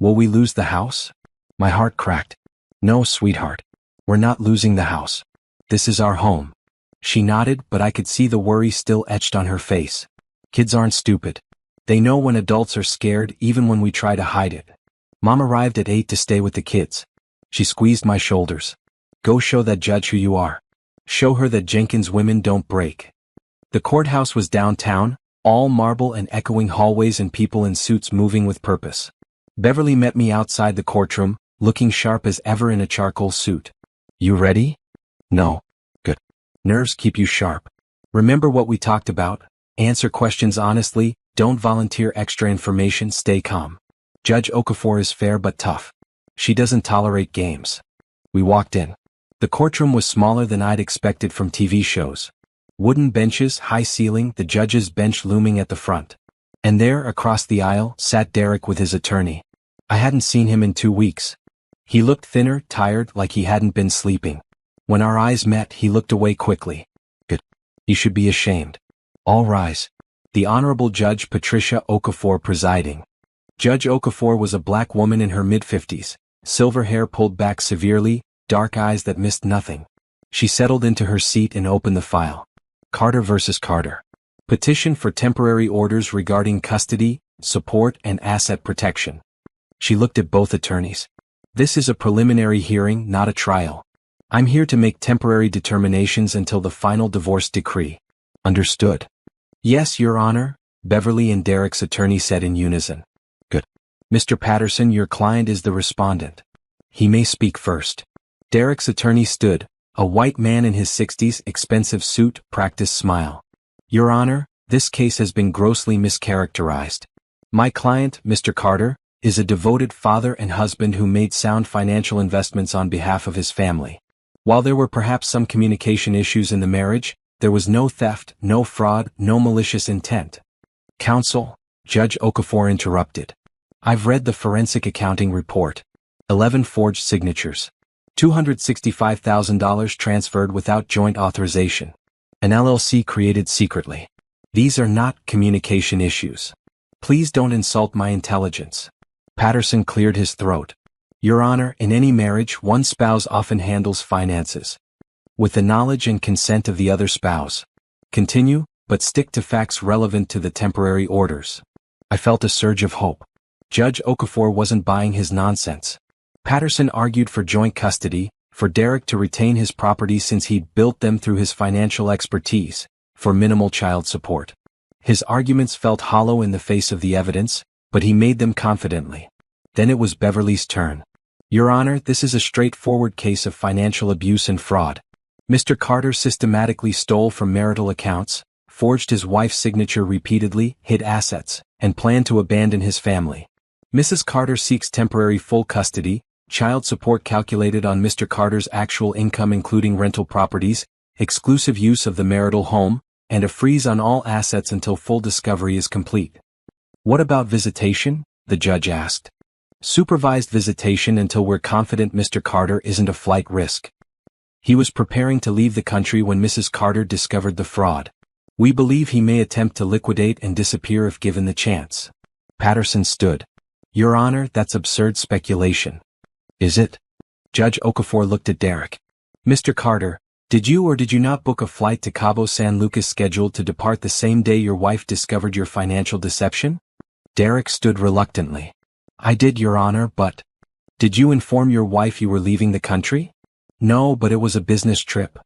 Will we lose the house? My heart cracked. No, sweetheart. We're not losing the house. This is our home. She nodded, but I could see the worry still etched on her face. Kids aren't stupid. They know when adults are scared even when we try to hide it. Mom arrived at 8 to stay with the kids. She squeezed my shoulders. Go show that judge who you are. Show her that Jenkins women don't break. The courthouse was downtown, all marble and echoing hallways and people in suits moving with purpose. Beverly met me outside the courtroom, looking sharp as ever in a charcoal suit. You ready? No. Good. Nerves keep you sharp. Remember what we talked about? Answer questions honestly, don't volunteer extra information, stay calm. Judge Okafor is fair but tough. She doesn't tolerate games. We walked in. The courtroom was smaller than I'd expected from TV shows. Wooden benches, high ceiling, the judge's bench looming at the front. And there, across the aisle, sat Derek with his attorney. I hadn't seen him in 2 weeks. He looked thinner, tired, like he hadn't been sleeping. When our eyes met, he looked away quickly. Good. You should be ashamed. All rise. The Honorable Judge Patricia Okafor presiding. Judge Okafor was a black woman in her mid-50s, silver hair pulled back severely, dark eyes that missed nothing. She settled into her seat and opened the file. Carter versus Carter. Petition for temporary orders regarding custody, support, and asset protection. She looked at both attorneys. This is a preliminary hearing, not a trial. I'm here to make temporary determinations until the final divorce decree. Understood? Yes, Your Honor, Beverly and Derek's attorney said in unison. Good. Mr. Patterson, your client is the respondent. He may speak first. Derek's attorney stood, a white man in his 60s, expensive suit, practiced smile. Your Honor, this case has been grossly mischaracterized. My client, Mr. Carter, is a devoted father and husband who made sound financial investments on behalf of his family. While there were perhaps some communication issues in the marriage, there was no theft, no fraud, no malicious intent. Counsel, Judge Okafor interrupted. I've read the forensic accounting report. 11 forged signatures. $265,000 transferred without joint authorization. An LLC created secretly. These are not communication issues. Please don't insult my intelligence. Patterson cleared his throat. Your Honor, in any marriage, one spouse often handles finances. With the knowledge and consent of the other spouse. Continue, but stick to facts relevant to the temporary orders. I felt a surge of hope. Judge Okafor wasn't buying his nonsense. Patterson argued for joint custody, for Derek to retain his property since he'd built them through his financial expertise, for minimal child support. His arguments felt hollow in the face of the evidence, but he made them confidently. Then it was Beverly's turn. Your Honor, this is a straightforward case of financial abuse and fraud. Mr. Carter systematically stole from marital accounts, forged his wife's signature repeatedly, hid assets, and planned to abandon his family. Mrs. Carter seeks temporary full custody, child support calculated on Mr. Carter's actual income including rental properties, exclusive use of the marital home, and a freeze on all assets until full discovery is complete. What about visitation? The judge asked. Supervised visitation until we're confident Mr. Carter isn't a flight risk. He was preparing to leave the country when Mrs. Carter discovered the fraud. We believe he may attempt to liquidate and disappear if given the chance. Patterson stood. Your Honor, that's absurd speculation. Is it? Judge Okafor looked at Derek. Mr. Carter, did you or did you not book a flight to Cabo San Lucas scheduled to depart the same day your wife discovered your financial deception? Derek stood reluctantly. I did, Your Honor, but... Did you inform your wife you were leaving the country? No, but it was a business trip.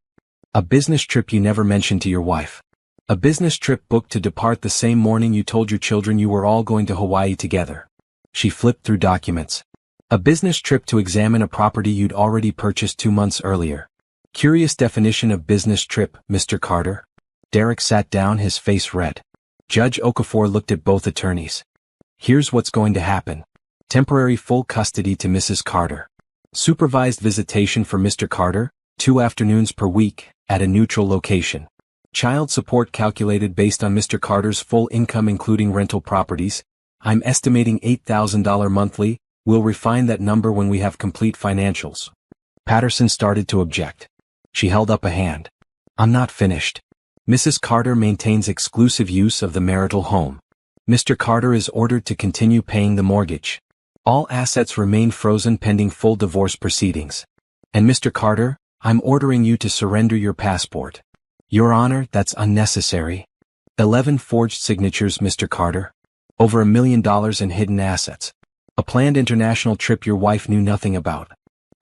A business trip you never mentioned to your wife. A business trip booked to depart the same morning you told your children you were all going to Hawaii together. She flipped through documents. A business trip to examine a property you'd already purchased 2 months earlier. Curious definition of business trip, Mr. Carter. Derek sat down, his face red. Judge Okafor looked at both attorneys. Here's what's going to happen. Temporary full custody to Mrs. Carter. Supervised visitation for Mr. Carter, 2 afternoons per week, at a neutral location. Child support calculated based on Mr. Carter's full income including rental properties. I'm estimating $8,000 monthly. We'll refine that number when we have complete financials. Patterson started to object. She held up a hand. I'm not finished. Mrs. Carter maintains exclusive use of the marital home. Mr. Carter is ordered to continue paying the mortgage. All assets remain frozen pending full divorce proceedings. And Mr. Carter, I'm ordering you to surrender your passport. Your Honor, that's unnecessary. 11 forged signatures, Mr. Carter. Over $1 million in hidden assets. A planned international trip your wife knew nothing about.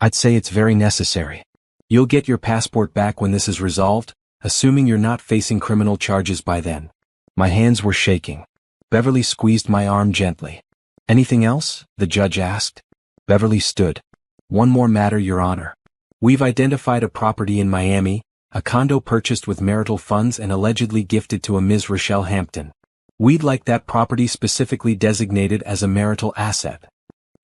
I'd say it's very necessary. You'll get your passport back when this is resolved, assuming you're not facing criminal charges by then. My hands were shaking. Beverly squeezed my arm gently. Anything else? The judge asked. Beverly stood. One more matter, Your Honor. We've identified a property in Miami, a condo purchased with marital funds and allegedly gifted to a Ms. Rochelle Hampton. We'd like that property specifically designated as a marital asset.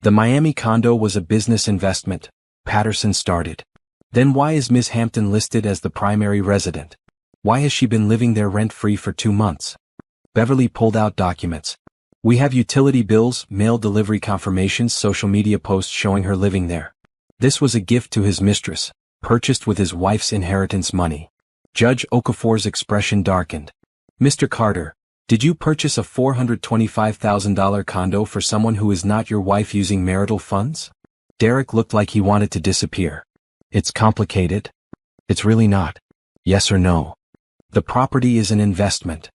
The Miami condo was a business investment, Patterson started. Then why is Ms. Hampton listed as the primary resident? Why has she been living there rent-free for 2 months? Beverly pulled out documents. We have utility bills, mail delivery confirmations, social media posts showing her living there. This was a gift to his mistress, purchased with his wife's inheritance money. Judge Okafor's expression darkened. Mr. Carter, did you purchase a $425,000 condo for someone who is not your wife using marital funds? Derek looked like he wanted to disappear. It's complicated. It's really not. Yes or no? The property is an investment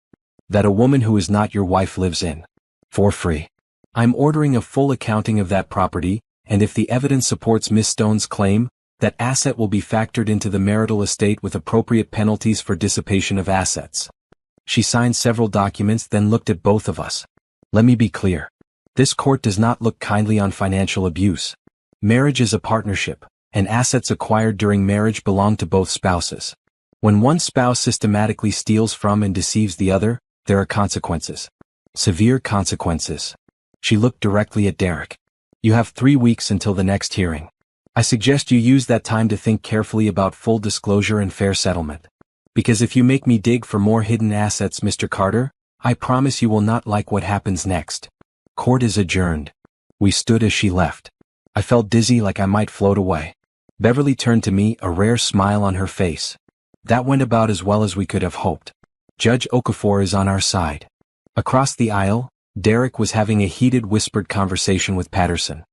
that a woman who is not your wife lives in. For free. I'm ordering a full accounting of that property, and if the evidence supports Ms. Stone's claim, that asset will be factored into the marital estate with appropriate penalties for dissipation of assets. She signed several documents, then looked at both of us. Let me be clear. This court does not look kindly on financial abuse. Marriage is a partnership, and assets acquired during marriage belong to both spouses. When one spouse systematically steals from and deceives the other, there are consequences. Severe consequences. She looked directly at Derek. You have 3 weeks until the next hearing. I suggest you use that time to think carefully about full disclosure and fair settlement. Because if you make me dig for more hidden assets, Mr. Carter, I promise you will not like what happens next. Court is adjourned. We stood as she left. I felt dizzy, like I might float away. Beverly turned to me, a rare smile on her face. That went about as well as we could have hoped. Judge Okafor is on our side. Across the aisle, Derek was having a heated whispered conversation with Patterson.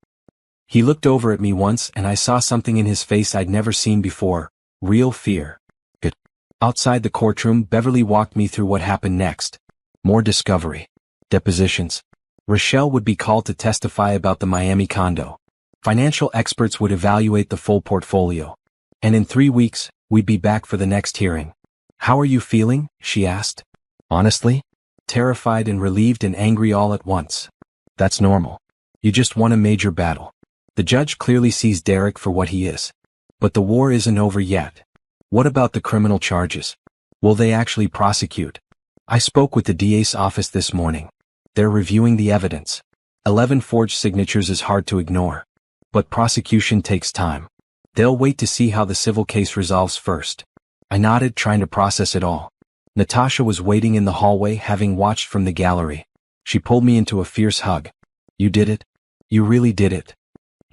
He looked over at me once and I saw something in his face I'd never seen before, real fear. Good. Outside the courtroom, Beverly walked me through what happened next. More discovery. Depositions. Rochelle would be called to testify about the Miami condo. Financial experts would evaluate the full portfolio. And in 3 weeks, we'd be back for the next hearing. How are you feeling? She asked. Honestly? Terrified and relieved and angry all at once. That's normal. You just won a major battle. The judge clearly sees Derek for what he is. But the war isn't over yet. What about the criminal charges? Will they actually prosecute? I spoke with the DA's office this morning. They're reviewing the evidence. 11 forged signatures is hard to ignore. But prosecution takes time. They'll wait to see how the civil case resolves first. I nodded, trying to process it all. Natasha was waiting in the hallway, having watched from the gallery. She pulled me into a fierce hug. You did it? You really did it?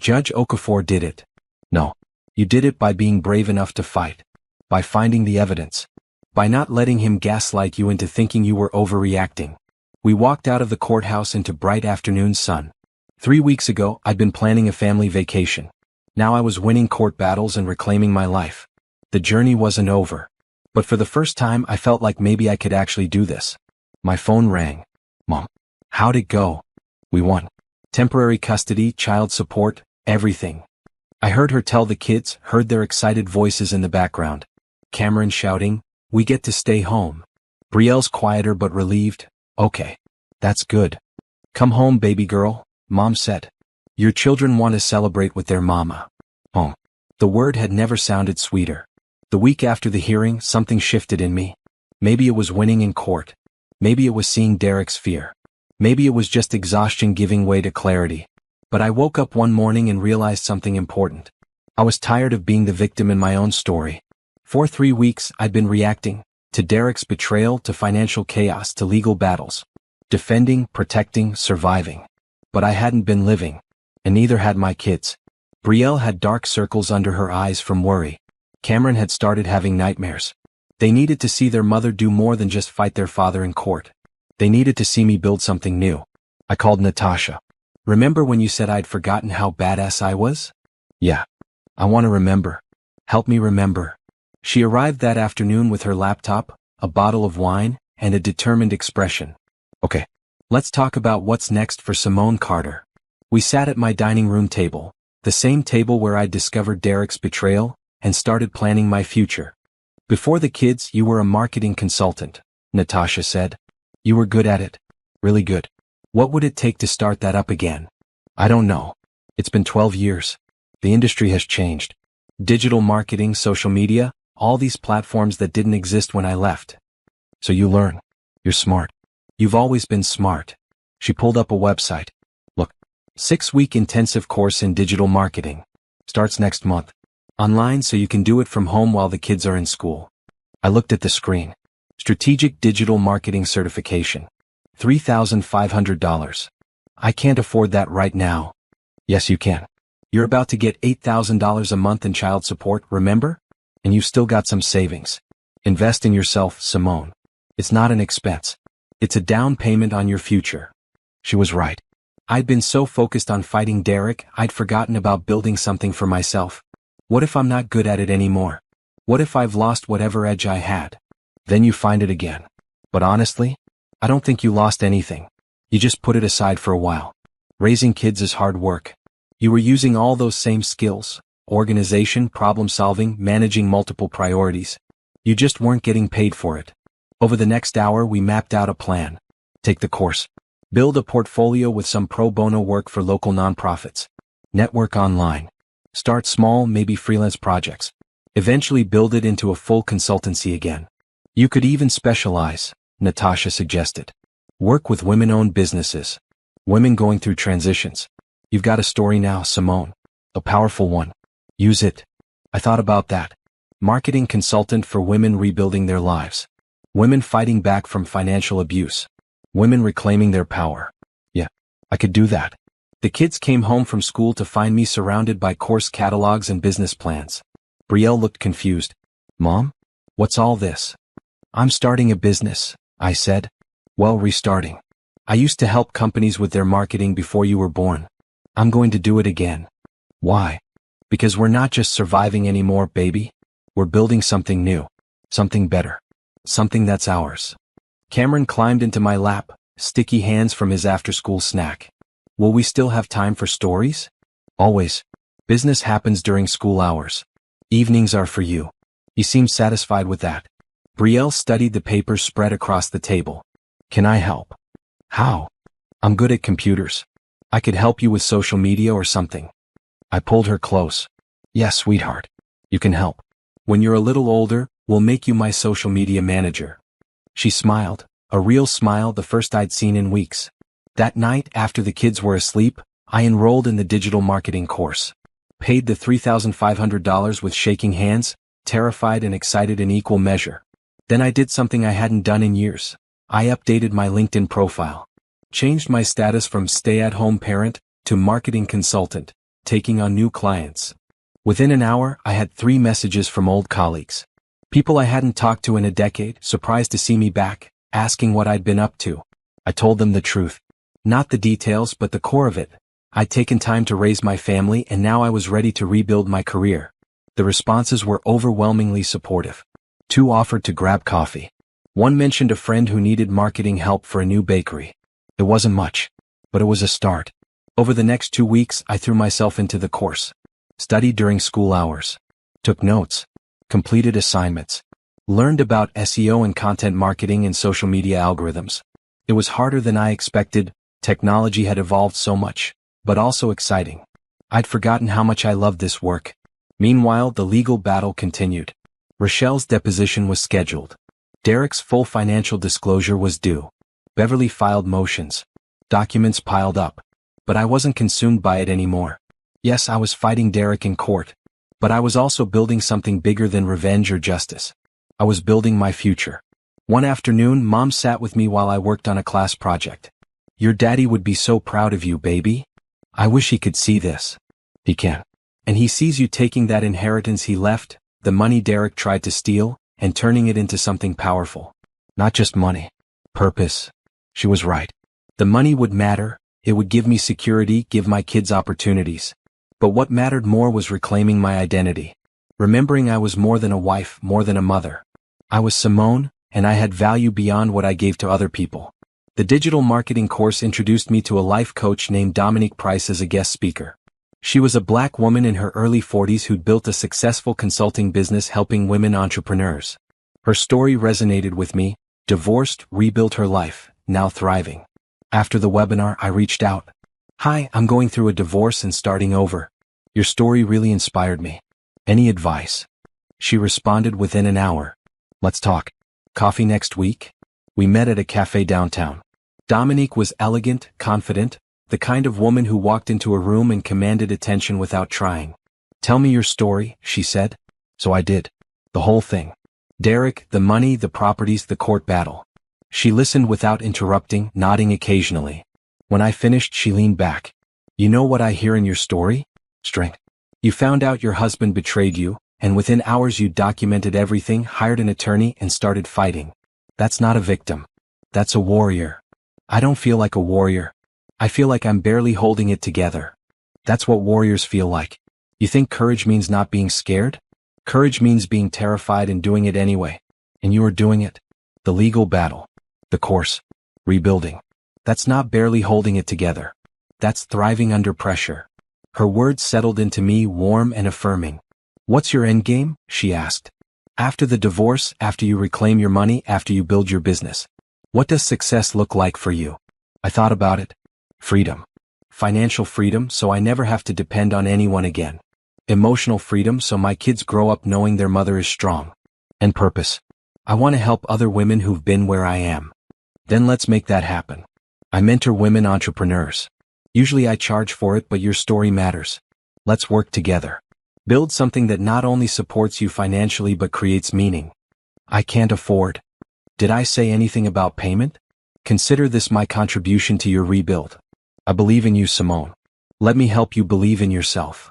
Judge Okafor did it. No. You did it by being brave enough to fight. By finding the evidence. By not letting him gaslight you into thinking you were overreacting. We walked out of the courthouse into bright afternoon sun. 3 weeks ago, I'd been planning a family vacation. Now I was winning court battles and reclaiming my life. The journey wasn't over. But for the first time, I felt like maybe I could actually do this. My phone rang. Mom. How'd it go? We won. Temporary custody, child support, everything. I heard her tell the kids, heard their excited voices in the background. Cameron shouting, we get to stay home. Brielle's quieter but relieved. Okay. That's good. Come home, baby girl, Mom said. Your children want to celebrate with their mama. Home. The word had never sounded sweeter. The week after the hearing, something shifted in me. Maybe it was winning in court. Maybe it was seeing Derek's fear. Maybe it was just exhaustion giving way to clarity. But I woke up one morning and realized something important. I was tired of being the victim in my own story. For 3 weeks, I'd been reacting. To Derek's betrayal, to financial chaos, to legal battles. Defending, protecting, surviving. But I hadn't been living. And neither had my kids. Brielle had dark circles under her eyes from worry. Cameron had started having nightmares. They needed to see their mother do more than just fight their father in court. They needed to see me build something new. I called Natasha. Remember when you said I'd forgotten how badass I was? Yeah. I want to remember. Help me remember. She arrived that afternoon with her laptop, a bottle of wine, and a determined expression. Okay. Let's talk about what's next for Simone Carter. We sat at my dining room table, the same table where I'd discovered Derek's betrayal, and started planning my future. Before the kids, you were a marketing consultant, Natasha said. You were good at it. Really good. What would it take to start that up again? I don't know. It's been 12 years. The industry has changed. Digital marketing, social media, all these platforms that didn't exist when I left. So you learn. You're smart. You've always been smart. She pulled up a website. Look, 6-week intensive course in digital marketing. Starts next month. Online so you can do it from home while the kids are in school. I looked at the screen. Strategic Digital Marketing Certification. $3,500. I can't afford that right now. Yes, you can. You're about to get $8,000 a month in child support, remember? And you've still got some savings. Invest in yourself, Simone. It's not an expense. It's a down payment on your future. She was right. I'd been so focused on fighting Derek, I'd forgotten about building something for myself. What if I'm not good at it anymore? What if I've lost whatever edge I had? Then you find it again. But honestly, I don't think you lost anything. You just put it aside for a while. Raising kids is hard work. You were using all those same skills: organization, problem solving, managing multiple priorities. You just weren't getting paid for it. Over the next hour we mapped out a plan. Take the course. Build a portfolio with some pro bono work for local nonprofits. Network online. Start small, maybe freelance projects. Eventually build it into a full consultancy again. You could even specialize, Natasha suggested. Work with women-owned businesses. Women going through transitions. You've got a story now, Simone. A powerful one. Use it. I thought about that. Marketing consultant for women rebuilding their lives. Women fighting back from financial abuse. Women reclaiming their power. Yeah, I could do that. The kids came home from school to find me surrounded by course catalogs and business plans. Brielle looked confused. Mom? What's all this? I'm starting a business, I said. Well, restarting. I used to help companies with their marketing before you were born. I'm going to do it again. Why? Because we're not just surviving anymore, baby. We're building something new. Something better. Something that's ours. Cameron climbed into my lap, sticky hands from his after-school snack. Will we still have time for stories? Always. Business happens during school hours. Evenings are for you. He seemed satisfied with that. Brielle studied the papers spread across the table. Can I help? How? I'm good at computers. I could help you with social media or something. I pulled her close. Yes, sweetheart. You can help. When you're a little older, we'll make you my social media manager. She smiled, a real smile, the first I'd seen in weeks. That night, after the kids were asleep, I enrolled in the digital marketing course. Paid the $3,500 with shaking hands, terrified and excited in equal measure. Then I did something I hadn't done in years. I updated my LinkedIn profile. Changed my status from stay-at-home parent to marketing consultant, taking on new clients. Within an hour, I had 3 messages from old colleagues. People I hadn't talked to in a decade, surprised to see me back, asking what I'd been up to. I told them the truth. Not the details, but the core of it. I'd taken time to raise my family and now I was ready to rebuild my career. The responses were overwhelmingly supportive. 2 offered to grab coffee. 1 mentioned a friend who needed marketing help for a new bakery. It wasn't much, but it was a start. Over the next 2 weeks, I threw myself into the course. Studied during school hours. Took notes. Completed assignments. Learned about SEO and content marketing and social media algorithms. It was harder than I expected. Technology had evolved so much, but also exciting. I'd forgotten how much I loved this work. Meanwhile, the legal battle continued. Rochelle's deposition was scheduled. Derek's full financial disclosure was due. Beverly filed motions. Documents piled up. But I wasn't consumed by it anymore. Yes, I was fighting Derek in court. But I was also building something bigger than revenge or justice. I was building my future. One afternoon, Mom sat with me while I worked on a class project. Your daddy would be so proud of you, baby. I wish he could see this. He can. And he sees you taking that inheritance he left, the money Derek tried to steal, and turning it into something powerful. Not just money. Purpose. She was right. The money would matter, It would give me security, give my kids opportunities. But what mattered more was reclaiming my identity. Remembering I was more than a wife, more than a mother. I was Simone, and I had value beyond what I gave to other people. The digital marketing course introduced me to a life coach named Dominique Price as a guest speaker. She was a black woman in her early 40s who'd built a successful consulting business helping women entrepreneurs. Her story resonated with me, divorced, rebuilt her life, now thriving. After the webinar, I reached out. "Hi, I'm going through a divorce and starting over. Your story really inspired me. Any advice?" She responded within an hour. "Let's talk. Coffee next week?" We met at a cafe downtown. Dominique was elegant, confident, the kind of woman who walked into a room and commanded attention without trying. "Tell me your story," she said. So I did. The whole thing. Derek, the money, the properties, the court battle. She listened without interrupting, nodding occasionally. When I finished, she leaned back. "You know what I hear in your story? Strength. You found out your husband betrayed you, and within hours you documented everything, hired an attorney, and started fighting. That's not a victim. That's a warrior. I don't feel like a warrior. I feel like I'm barely holding it together. That's what warriors feel like. You think courage means not being scared? Courage means being terrified and doing it anyway. And you are doing it. The legal battle. The course. Rebuilding. That's not barely holding it together. That's thriving under pressure." Her words settled into me, warm and affirming. "What's your end game?" she asked. "After the divorce, after you reclaim your money, after you build your business. What does success look like for you?" I thought about it. Freedom. Financial freedom, so I never have to depend on anyone again. Emotional freedom, so my kids grow up knowing their mother is strong. And purpose. I want to help other women who've been where I am. Then let's make that happen. I mentor women entrepreneurs. Usually I charge for it, but your story matters. Let's work together. Build something that not only supports you financially but creates meaning. I can't afford. Did I say anything about payment? Consider this my contribution to your rebuild. I believe in you, Simone. Let me help you believe in yourself.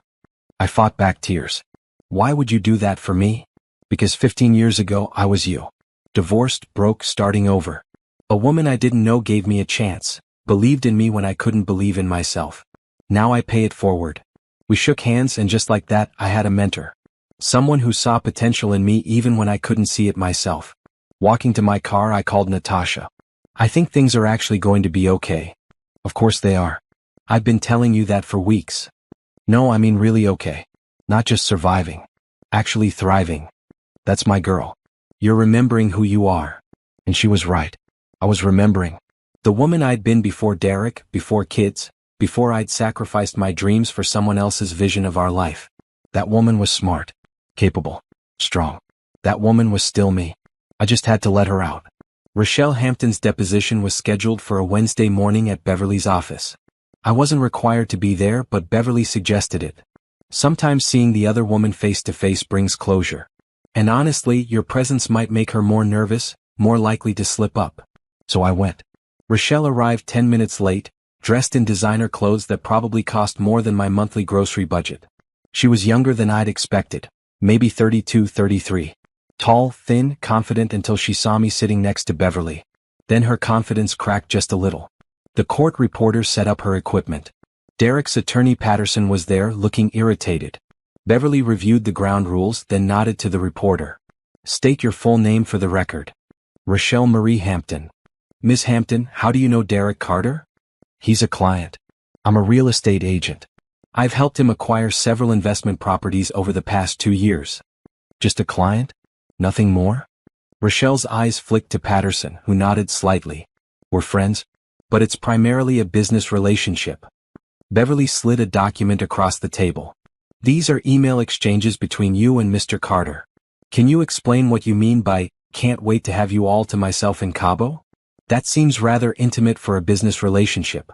I fought back tears. Why would you do that for me? Because 15 years ago I was you. Divorced, broke, starting over. A woman I didn't know gave me a chance, believed in me when I couldn't believe in myself. Now I pay it forward. We shook hands, and just like that, I had a mentor. Someone who saw potential in me even when I couldn't see it myself. Walking to my car, I called Natasha. "I think things are actually going to be okay." "Of course they are. I've been telling you that for weeks." "No, I mean really okay. Not just surviving. Actually thriving." "That's my girl. You're remembering who you are." And she was right. I was remembering. The woman I'd been before Derek, before kids, before I'd sacrificed my dreams for someone else's vision of our life. That woman was smart, capable, strong. That woman was still me. I just had to let her out. Rochelle Hampton's deposition was scheduled for a Wednesday morning at Beverly's office. I wasn't required to be there, but Beverly suggested it. Sometimes seeing the other woman face to face brings closure. And honestly, your presence might make her more nervous, more likely to slip up. So I went. Rochelle arrived 10 minutes late, dressed in designer clothes that probably cost more than my monthly grocery budget. She was younger than I'd expected, maybe 32, 33. Tall, thin, confident until she saw me sitting next to Beverly. Then her confidence cracked just a little. The court reporter set up her equipment. Derek's attorney Patterson was there, looking irritated. Beverly reviewed the ground rules, then nodded to the reporter. "State your full name for the record." "Rochelle Marie Hampton." "Ms. Hampton, how do you know Derek Carter?" "He's a client. I'm a real estate agent. I've helped him acquire several investment properties over the past 2 years." "Just a client? Nothing more?" Rochelle's eyes flicked to Patterson, who nodded slightly. "We're friends, but it's primarily a business relationship." Beverly slid a document across the table. "These are email exchanges between you and Mr. Carter. Can you explain what you mean by, 'Can't wait to have you all to myself in Cabo'? That seems rather intimate for a business relationship."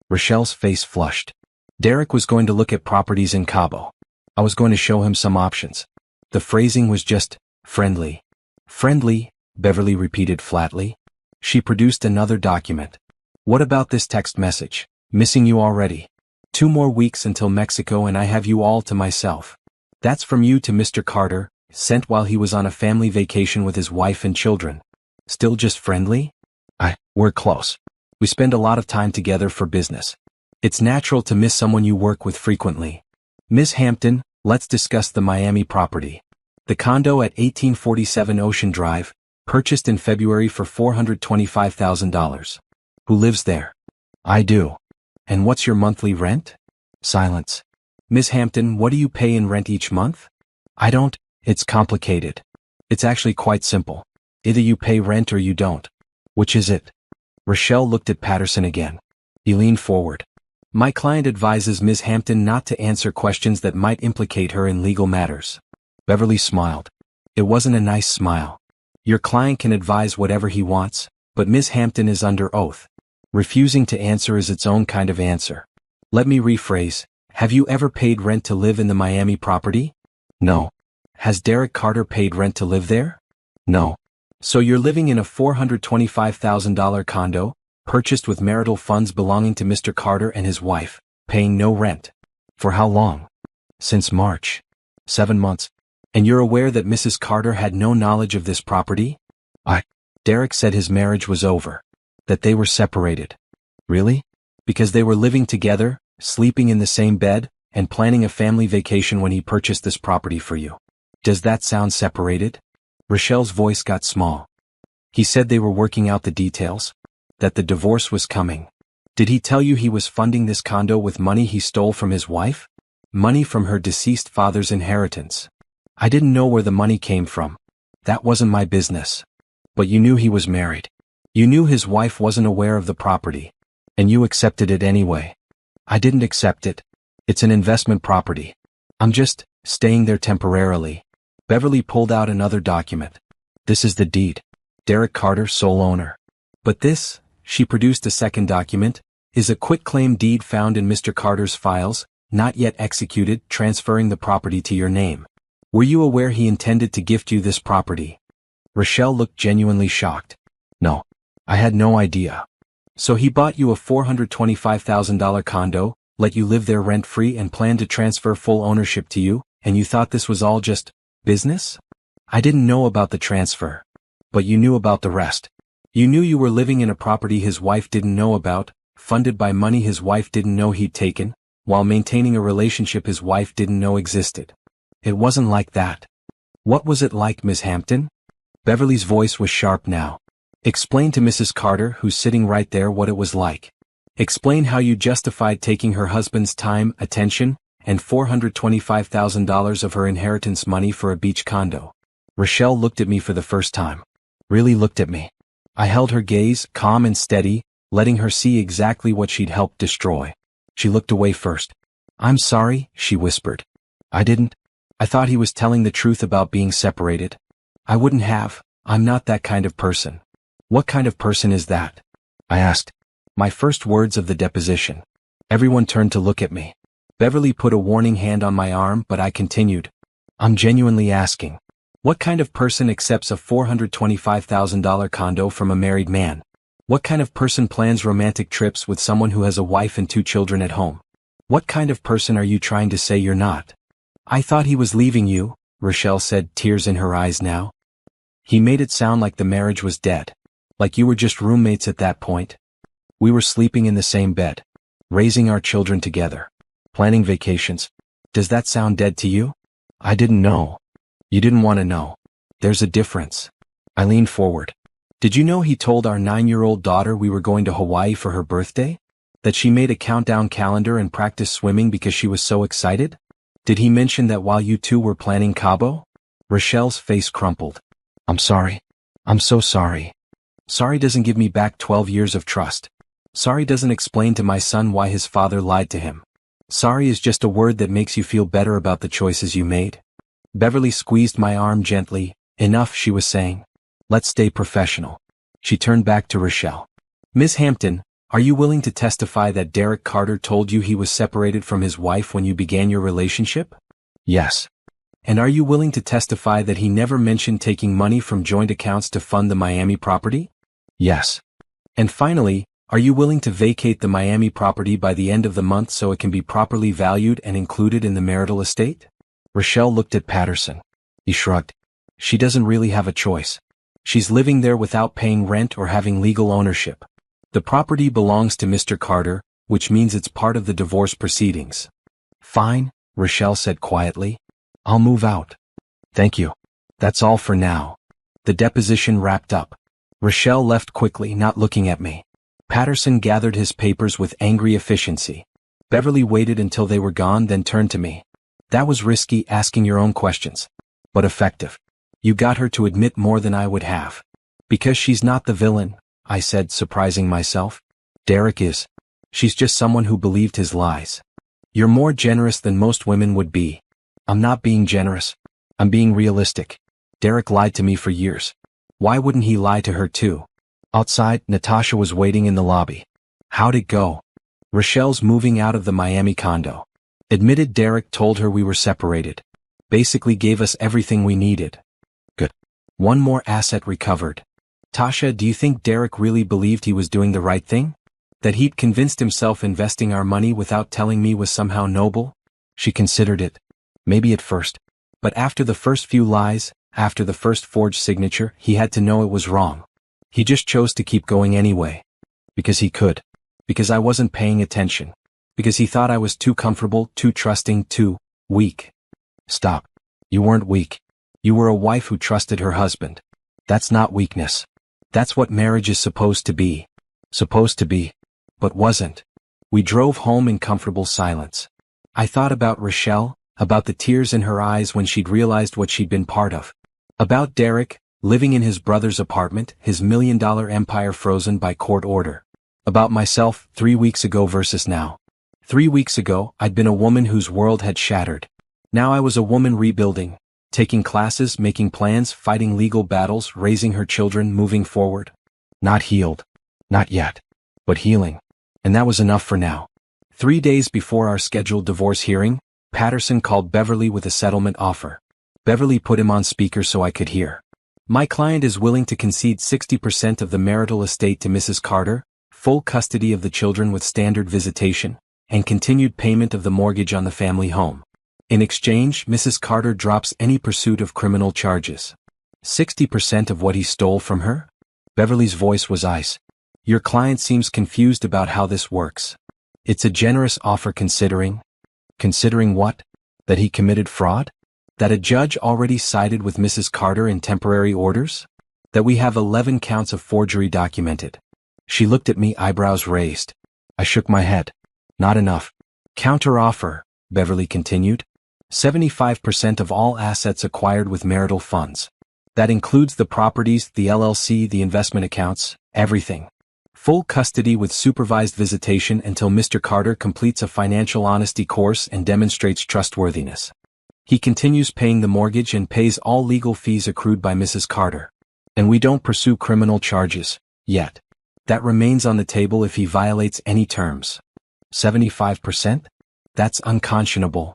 Rochelle's face flushed. Derek was going to look at properties in Cabo. I was going to show him some options. The phrasing was just, friendly. "Friendly," Beverly repeated flatly. She produced another document. "What about this text message? Missing you already. 2 more weeks until Mexico and I have you all to myself. That's from you to Mr. Carter, sent while he was on a family vacation with his wife and children. Still just friendly?" We're close. We spend a lot of time together for business. It's natural to miss someone you work with frequently. Ms. Hampton, let's discuss the Miami property. The condo at 1847 Ocean Drive, purchased in February for $425,000. Who lives there? I do. And what's your monthly rent? Silence. Ms. Hampton, what do you pay in rent each month? I don't. It's complicated. It's actually quite simple. Either you pay rent or you don't. Which is it? Rochelle looked at Patterson again. He leaned forward. My client advises Ms. Hampton not to answer questions that might implicate her in legal matters. Beverly smiled. It wasn't a nice smile. Your client can advise whatever he wants, but Ms. Hampton is under oath. Refusing to answer is its own kind of answer. Let me rephrase. Have you ever paid rent to live in the Miami property? No. Has Derek Carter paid rent to live there? No. So you're living in a $425,000 condo, purchased with marital funds belonging to Mr. Carter and his wife, paying no rent. For how long? Since March. 7 months. And you're aware that Mrs. Carter had no knowledge of this property? Derek said his marriage was over. That they were separated. Really? Because they were living together, sleeping in the same bed, and planning a family vacation when he purchased this property for you. Does that sound separated? Rochelle's voice got small. He said they were working out the details? That the divorce was coming. Did he tell you he was funding this condo with money he stole from his wife? Money from her deceased father's inheritance. I didn't know where the money came from. That wasn't my business. But you knew he was married. You knew his wife wasn't aware of the property. And you accepted it anyway. I didn't accept it. It's an investment property. I'm just staying there temporarily. Beverly pulled out another document. This is the deed. Derek Carter, sole owner. But this, she produced a second document, is a quitclaim deed found in Mr. Carter's files, not yet executed, transferring the property to your name. Were you aware he intended to gift you this property? Rochelle looked genuinely shocked. No. I had no idea. So he bought you a $425,000 condo, let you live there rent-free and planned to transfer full ownership to you, and you thought this was all just business? I didn't know about the transfer. But you knew about the rest. You knew you were living in a property his wife didn't know about, funded by money his wife didn't know he'd taken, while maintaining a relationship his wife didn't know existed. It wasn't like that. What was it like, Miss Hampton? Beverly's voice was sharp now. Explain to Mrs. Carter, who's sitting right there, what it was like. Explain how you justified taking her husband's time, attention, and $425,000 of her inheritance money for a beach condo. Rochelle looked at me for the first time. Really looked at me. I held her gaze, calm and steady, letting her see exactly what she'd helped destroy. She looked away first. I'm sorry, she whispered. I didn't. I thought he was telling the truth about being separated. I wouldn't have. I'm not that kind of person. What kind of person is that? I asked. My first words of the deposition. Everyone turned to look at me. Beverly put a warning hand on my arm, but I continued. I'm genuinely asking. What kind of person accepts a $425,000 condo from a married man? What kind of person plans romantic trips with someone who has a wife and 2 children at home? What kind of person are you trying to say you're not? I thought he was leaving you, Rochelle said, tears in her eyes now. He made it sound like the marriage was dead. Like you were just roommates at that point. We were sleeping in the same bed. Raising our children together. Planning vacations. Does that sound dead to you? I didn't know. You didn't want to know. There's a difference. I leaned forward. Did you know he told our 9-year-old daughter we were going to Hawaii for her birthday? That she made a countdown calendar and practiced swimming because she was so excited? Did he mention that while you two were planning Cabo? Rochelle's face crumpled. I'm sorry. I'm so sorry. Sorry doesn't give me back 12 years of trust. Sorry doesn't explain to my son why his father lied to him. Sorry is just a word that makes you feel better about the choices you made. Beverly squeezed my arm gently. Enough, she was saying. Let's stay professional. She turned back to Rochelle. Ms. Hampton, are you willing to testify that Derek Carter told you he was separated from his wife when you began your relationship? Yes. And are you willing to testify that he never mentioned taking money from joint accounts to fund the Miami property? Yes. And finally, are you willing to vacate the Miami property by the end of the month so it can be properly valued and included in the marital estate? Rochelle looked at Patterson. He shrugged. She doesn't really have a choice. She's living there without paying rent or having legal ownership. The property belongs to Mr. Carter, which means it's part of the divorce proceedings. Fine, Rochelle said quietly. I'll move out. Thank you. That's all for now. The deposition wrapped up. Rochelle left quickly, not looking at me. Patterson gathered his papers with angry efficiency. Beverly waited until they were gone, then turned to me. That was risky, asking your own questions. But effective. You got her to admit more than I would have. Because she's not the villain, I said, surprising myself. Derek is. She's just someone who believed his lies. You're more generous than most women would be. I'm not being generous. I'm being realistic. Derek lied to me for years. Why wouldn't he lie to her too? Outside, Natasha was waiting in the lobby. How'd it go? Rochelle's moving out of the Miami condo. Admitted Derek told her we were separated. Basically gave us everything we needed. Good. One more asset recovered. Tasha, do you think Derek really believed he was doing the right thing? That he'd convinced himself investing our money without telling me was somehow noble? She considered it. Maybe at first. But after the first few lies, after the first forged signature, he had to know it was wrong. He just chose to keep going anyway. Because he could. Because I wasn't paying attention. Because he thought I was too comfortable, too trusting, too weak. Stop. You weren't weak. You were a wife who trusted her husband. That's not weakness. That's what marriage is supposed to be. Supposed to be. But wasn't. We drove home in comfortable silence. I thought about Rochelle, about the tears in her eyes when she'd realized what she'd been part of. About Derek, living in his brother's apartment, his $1 million empire frozen by court order. About myself, 3 weeks ago versus now. 3 weeks ago, I'd been a woman whose world had shattered. Now I was a woman rebuilding, taking classes, making plans, fighting legal battles, raising her children, moving forward. Not healed. Not yet. But healing. And that was enough for now. 3 days before our scheduled divorce hearing, Patterson called Beverly with a settlement offer. Beverly put him on speaker so I could hear. My client is willing to concede 60% of the marital estate to Mrs. Carter, full custody of the children with standard visitation, and continued payment of the mortgage on the family home. In exchange, Mrs. Carter drops any pursuit of criminal charges. 60% of what he stole from her? Beverly's voice was ice. Your client seems confused about how this works. It's a generous offer considering. Considering what? That he committed fraud? That a judge already sided with Mrs. Carter in temporary orders? That we have 11 counts of forgery documented? She looked at me, eyebrows raised. I shook my head. Not enough. Counter offer, Beverly continued. 75% of all assets acquired with marital funds. That includes the properties, the LLC, the investment accounts, everything. Full custody with supervised visitation until Mr. Carter completes a financial honesty course and demonstrates trustworthiness. He continues paying the mortgage and pays all legal fees accrued by Mrs. Carter. And we don't pursue criminal charges, yet. That remains on the table if he violates any terms. 75%? That's unconscionable.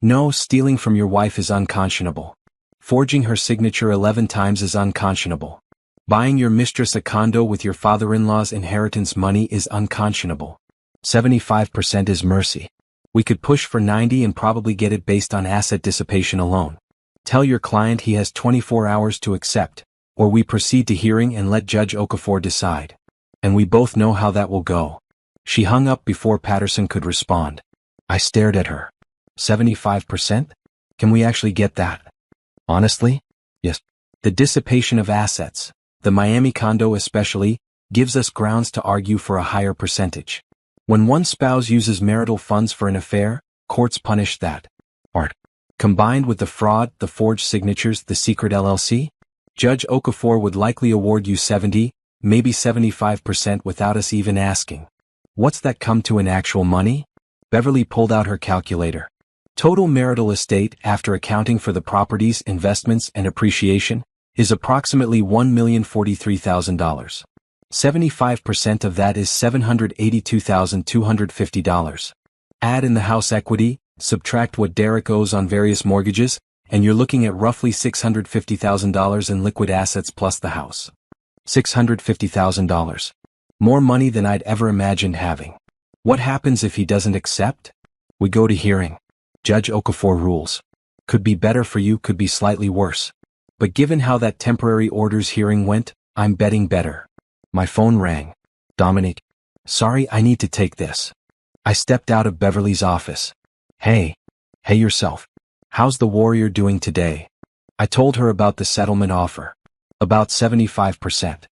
No, stealing from your wife is unconscionable. Forging her signature 11 times is unconscionable. Buying your mistress a condo with your father-in-law's inheritance money is unconscionable. 75% is mercy. We could push for 90 and probably get it based on asset dissipation alone. Tell your client he has 24 hours to accept, or we proceed to hearing and let Judge Okafor decide. And we both know how that will go. She hung up before Patterson could respond. I stared at her. 75%? Can we actually get that? Honestly? Yes. The dissipation of assets, the Miami condo especially, gives us grounds to argue for a higher percentage. When one spouse uses marital funds for an affair, courts punish that. Art. Combined with the fraud, the forged signatures, the secret LLC, Judge Okafor would likely award you 70, maybe 75% without us even asking. What's that come to in actual money? Beverly pulled out her calculator. Total marital estate, after accounting for the properties, investments, and appreciation, is approximately $1,043,000. 75% of that is $782,250. Add in the house equity, subtract what Derek owes on various mortgages, and you're looking at roughly $650,000 in liquid assets plus the house. $650,000. More money than I'd ever imagined having. What happens if he doesn't accept? We go to hearing. Judge Okafor rules. Could be better for you, could be slightly worse. But given how that temporary orders hearing went, I'm betting better. My phone rang. Dominic, Sorry, I need to take this. I stepped out of Beverly's office. Hey yourself. How's the warrior doing today? I told her about the settlement offer. About 75%.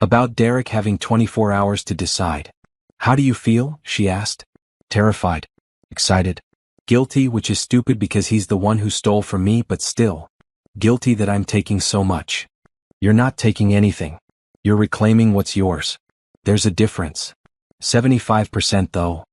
About Derek having 24 hours to decide. How do you feel? She asked. Terrified. Excited. Guilty, which is stupid because he's the one who stole from me, but still. Guilty that I'm taking so much. You're not taking anything. You're reclaiming what's yours. There's a difference. 75% though,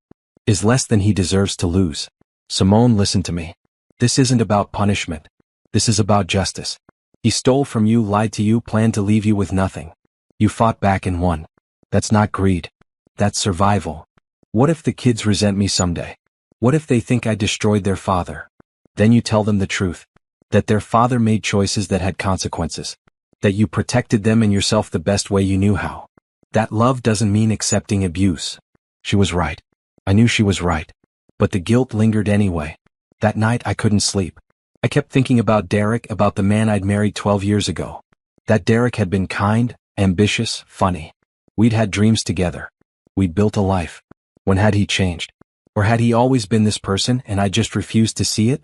is less than he deserves to lose. Simone, listen to me. This isn't about punishment. This is about justice. He stole from you, lied to you, planned to leave you with nothing. You fought back and won. That's not greed. That's survival. What if the kids resent me someday? What if they think I destroyed their father? Then you tell them the truth. That their father made choices that had consequences. That you protected them and yourself the best way you knew how. That love doesn't mean accepting abuse. She was right. I knew she was right. But the guilt lingered anyway. That night I couldn't sleep. I kept thinking about Derek, about the man I'd married 12 years ago. That Derek had been kind, ambitious, funny. We'd had dreams together. We'd built a life. When had he changed? Or had he always been this person and I just refused to see it?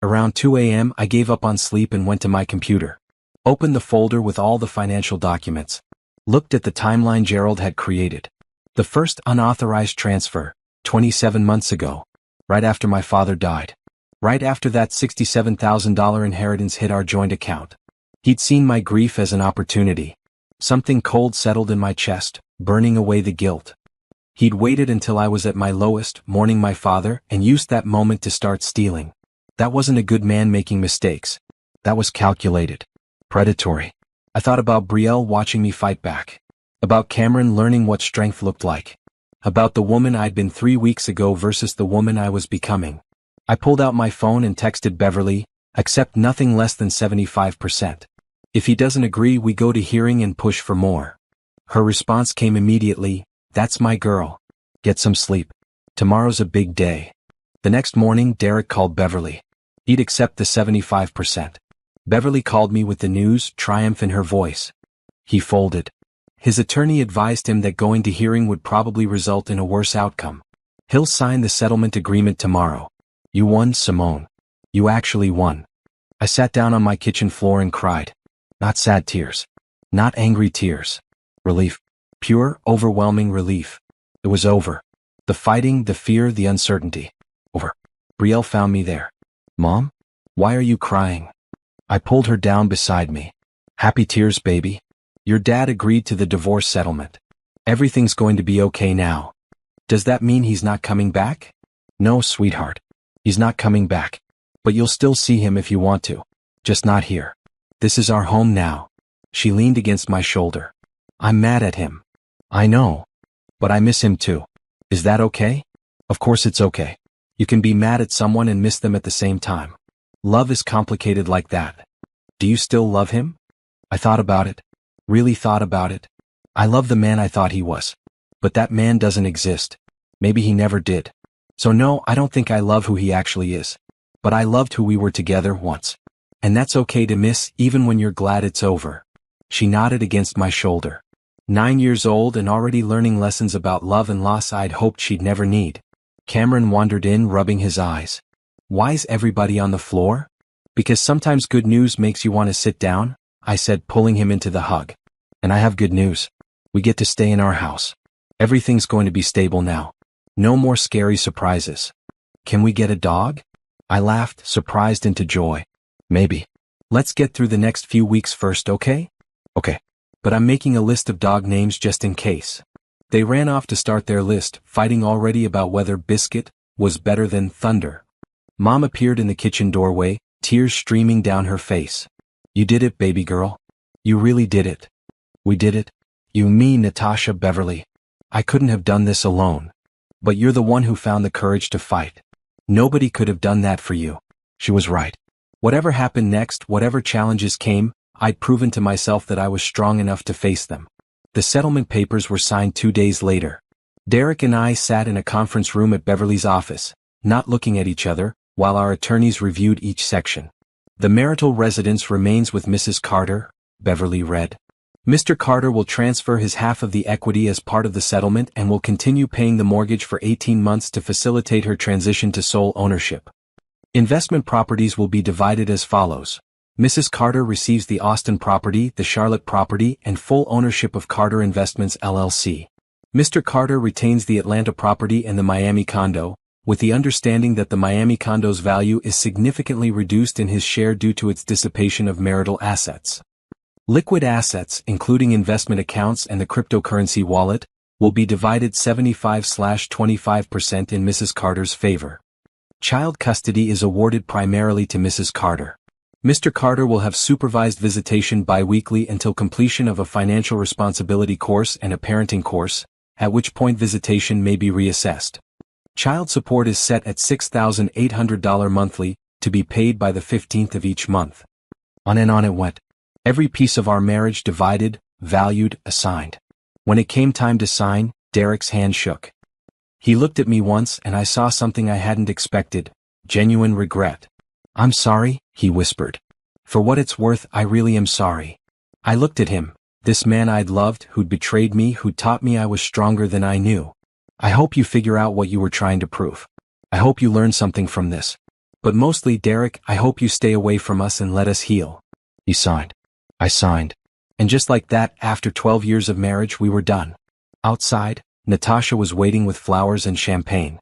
Around 2 a.m. I gave up on sleep and went to my computer. Opened the folder with all the financial documents. Looked at the timeline Gerald had created. The first unauthorized transfer, 27 months ago. Right after my father died. Right after that $67,000 inheritance hit our joint account. He'd seen my grief as an opportunity. Something cold settled in my chest, burning away the guilt. He'd waited until I was at my lowest, mourning my father, and used that moment to start stealing. That wasn't a good man making mistakes. That was calculated. Predatory. I thought about Brielle watching me fight back. About Cameron learning what strength looked like. About the woman I'd been 3 weeks ago versus the woman I was becoming. I pulled out my phone and texted Beverly, accept nothing less than 75%. If he doesn't agree, we go to hearing and push for more. Her response came immediately, that's my girl. Get some sleep. Tomorrow's a big day. The next morning, Derek called Beverly. He'd accept the 75%. Beverly called me with the news, triumph in her voice. He folded. His attorney advised him that going to hearing would probably result in a worse outcome. He'll sign the settlement agreement tomorrow. You won, Simone. You actually won. I sat down on my kitchen floor and cried. Not sad tears. Not angry tears. Relief. Pure, overwhelming relief. It was over. The fighting, the fear, the uncertainty. Over. Brielle found me there. Mom? Why are you crying? I pulled her down beside me. Happy tears, baby. Your dad agreed to the divorce settlement. Everything's going to be okay now. Does that mean he's not coming back? No, sweetheart. He's not coming back. But you'll still see him if you want to. Just not here. This is our home now. She leaned against my shoulder. I'm mad at him. I know. But I miss him too. Is that okay? Of course it's okay. You can be mad at someone and miss them at the same time. Love is complicated like that. Do you still love him? I thought about it. Really thought about it. I love the man I thought he was. But that man doesn't exist. Maybe he never did. So no, I don't think I love who he actually is. But I loved who we were together once. And that's okay to miss even when you're glad it's over. She nodded against my shoulder. 9 years old and already learning lessons about love and loss I'd hoped she'd never need. Cameron wandered in, rubbing his eyes. Why's everybody on the floor? Because sometimes good news makes you want to sit down, I said, pulling him into the hug. And I have good news. We get to stay in our house. Everything's going to be stable now. No more scary surprises. Can we get a dog? I laughed, surprised into joy. Maybe. Let's get through the next few weeks first, okay? Okay. But I'm making a list of dog names just in case. They ran off to start their list, fighting already about whether Biscuit was better than Thunder. Mom appeared in the kitchen doorway, tears streaming down her face. You did it, baby girl. You really did it. We did it. You, me, Natasha, Beverly. I couldn't have done this alone. But you're the one who found the courage to fight. Nobody could have done that for you. She was right. Whatever happened next, whatever challenges came, I'd proven to myself that I was strong enough to face them. The settlement papers were signed 2 days later. Derek and I sat in a conference room at Beverly's office, not looking at each other, while our attorneys reviewed each section. The marital residence remains with Mrs. Carter, Beverly read. Mr. Carter will transfer his half of the equity as part of the settlement and will continue paying the mortgage for 18 months to facilitate her transition to sole ownership. Investment properties will be divided as follows. Mrs. Carter receives the Austin property, the Charlotte property, and full ownership of Carter Investments LLC. Mr. Carter retains the Atlanta property and the Miami condo, with the understanding that the Miami condo's value is significantly reduced in his share due to its dissipation of marital assets. Liquid assets, including investment accounts and the cryptocurrency wallet, will be divided 75/25% in Mrs. Carter's favor. Child custody is awarded primarily to Mrs. Carter. Mr. Carter will have supervised visitation bi-weekly until completion of a financial responsibility course and a parenting course, at which point visitation may be reassessed. Child support is set at $6,800 monthly, to be paid by the 15th of each month. On and on it went. Every piece of our marriage divided, valued, assigned. When it came time to sign, Derek's hand shook. He looked at me once and I saw something I hadn't expected, genuine regret. "I'm sorry," he whispered. "For what it's worth, I really am sorry." I looked at him, this man I'd loved, who'd betrayed me, who taught me I was stronger than I knew. "I hope you figure out what you were trying to prove. I hope you learn something from this. But mostly, Derek, I hope you stay away from us and let us heal." He signed. I signed. And just like that, after 12 years of marriage, we were done. Outside, Natasha was waiting with flowers and champagne.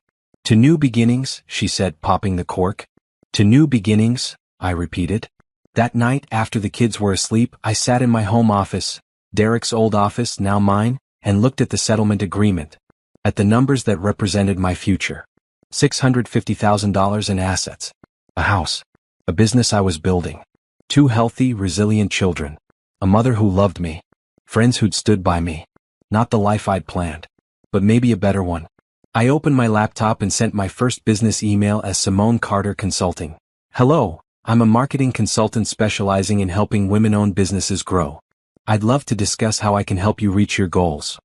"To new beginnings," she said, popping the cork. "To new beginnings," I repeated. That night, after the kids were asleep, I sat in my home office, Derek's old office, now mine, and looked at the settlement agreement. At the numbers that represented my future. $650,000 in assets. A house. A business I was building. 2 healthy, resilient children. A mother who loved me. Friends who'd stood by me. Not the life I'd planned. But maybe a better one. I opened my laptop and sent my first business email as Simone Carter Consulting. "Hello, I'm a marketing consultant specializing in helping women-owned businesses grow. I'd love to discuss how I can help you reach your goals."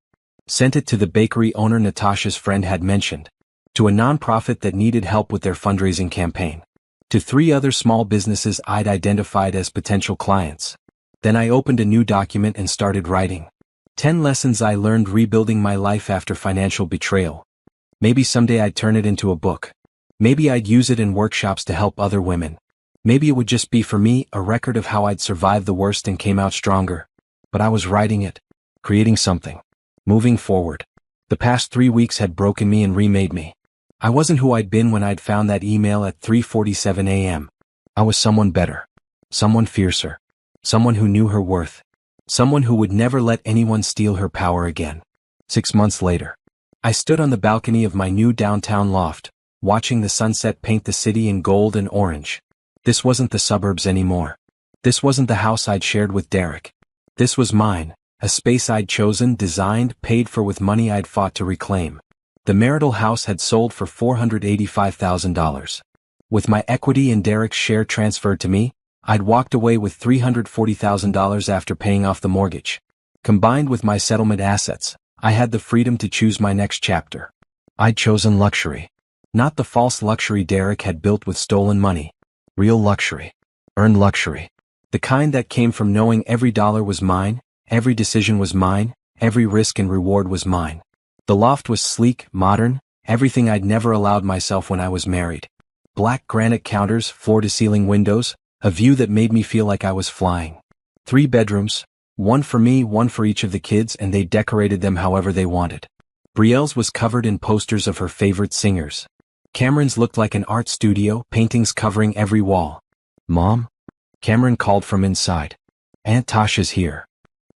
Sent it to the bakery owner Natasha's friend had mentioned. To a nonprofit that needed help with their fundraising campaign. To 3 other small businesses I'd identified as potential clients. Then I opened a new document and started writing. 10 lessons I learned rebuilding my life after financial betrayal. Maybe someday I'd turn it into a book. Maybe I'd use it in workshops to help other women. Maybe it would just be for me, a record of how I'd survived the worst and came out stronger. But I was writing it. Creating something. Moving forward. The past 3 weeks had broken me and remade me. I wasn't who I'd been when I'd found that email at 3:47 a.m. I was someone better. Someone fiercer. Someone who knew her worth. Someone who would never let anyone steal her power again. 6 months later. I stood on the balcony of my new downtown loft, watching the sunset paint the city in gold and orange. This wasn't the suburbs anymore. This wasn't the house I'd shared with Derek. This was mine, a space I'd chosen, designed, paid for with money I'd fought to reclaim. The marital house had sold for $485,000. With my equity and Derek's share transferred to me, I'd walked away with $340,000 after paying off the mortgage. Combined with my settlement assets, I had the freedom to choose my next chapter. I'd chosen luxury. Not the false luxury Derek had built with stolen money. Real luxury. Earned luxury. The kind that came from knowing every dollar was mine, every decision was mine, every risk and reward was mine. The loft was sleek, modern, everything I'd never allowed myself when I was married. Black granite counters, floor-to-ceiling windows, a view that made me feel like I was flying. 3 bedrooms, one for me, one for each of the kids, and they decorated them however they wanted. Brielle's was covered in posters of her favorite singers. Cameron's looked like an art studio, paintings covering every wall. "Mom?" Cameron called from inside. "Aunt Tasha's here."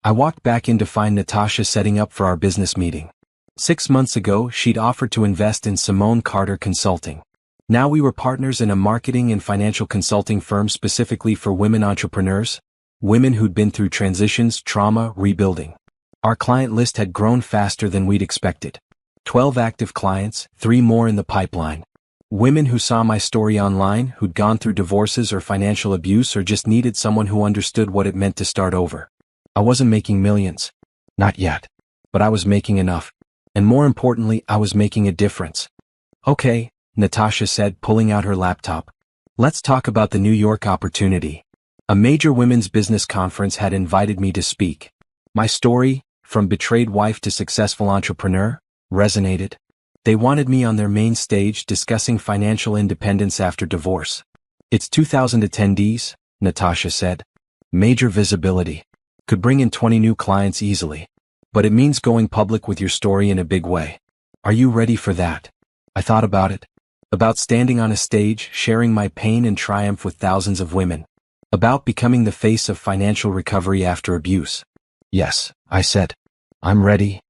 I walked back in to find Natasha setting up for our business meeting. 6 months ago, she'd offered to invest in Simone Carter Consulting. Now we were partners in a marketing and financial consulting firm specifically for women entrepreneurs, women who'd been through transitions, trauma, rebuilding. Our client list had grown faster than we'd expected. 12 active clients, 3 more in the pipeline. Women who saw my story online, who'd gone through divorces or financial abuse or just needed someone who understood what it meant to start over. I wasn't making millions. Not yet. But I was making enough. And more importantly, I was making a difference. "Okay," Natasha said, pulling out her laptop. "Let's talk about the New York opportunity." A major women's business conference had invited me to speak. My story, from betrayed wife to successful entrepreneur, resonated. They wanted me on their main stage discussing financial independence after divorce. It's 2,000 attendees, Natasha said. Major visibility. Could bring in 20 new clients easily. But it means going public with your story in a big way. Are you ready for that? I thought about it. About standing on a stage, sharing my pain and triumph with thousands of women. About becoming the face of financial recovery after abuse. Yes, I said. I'm ready.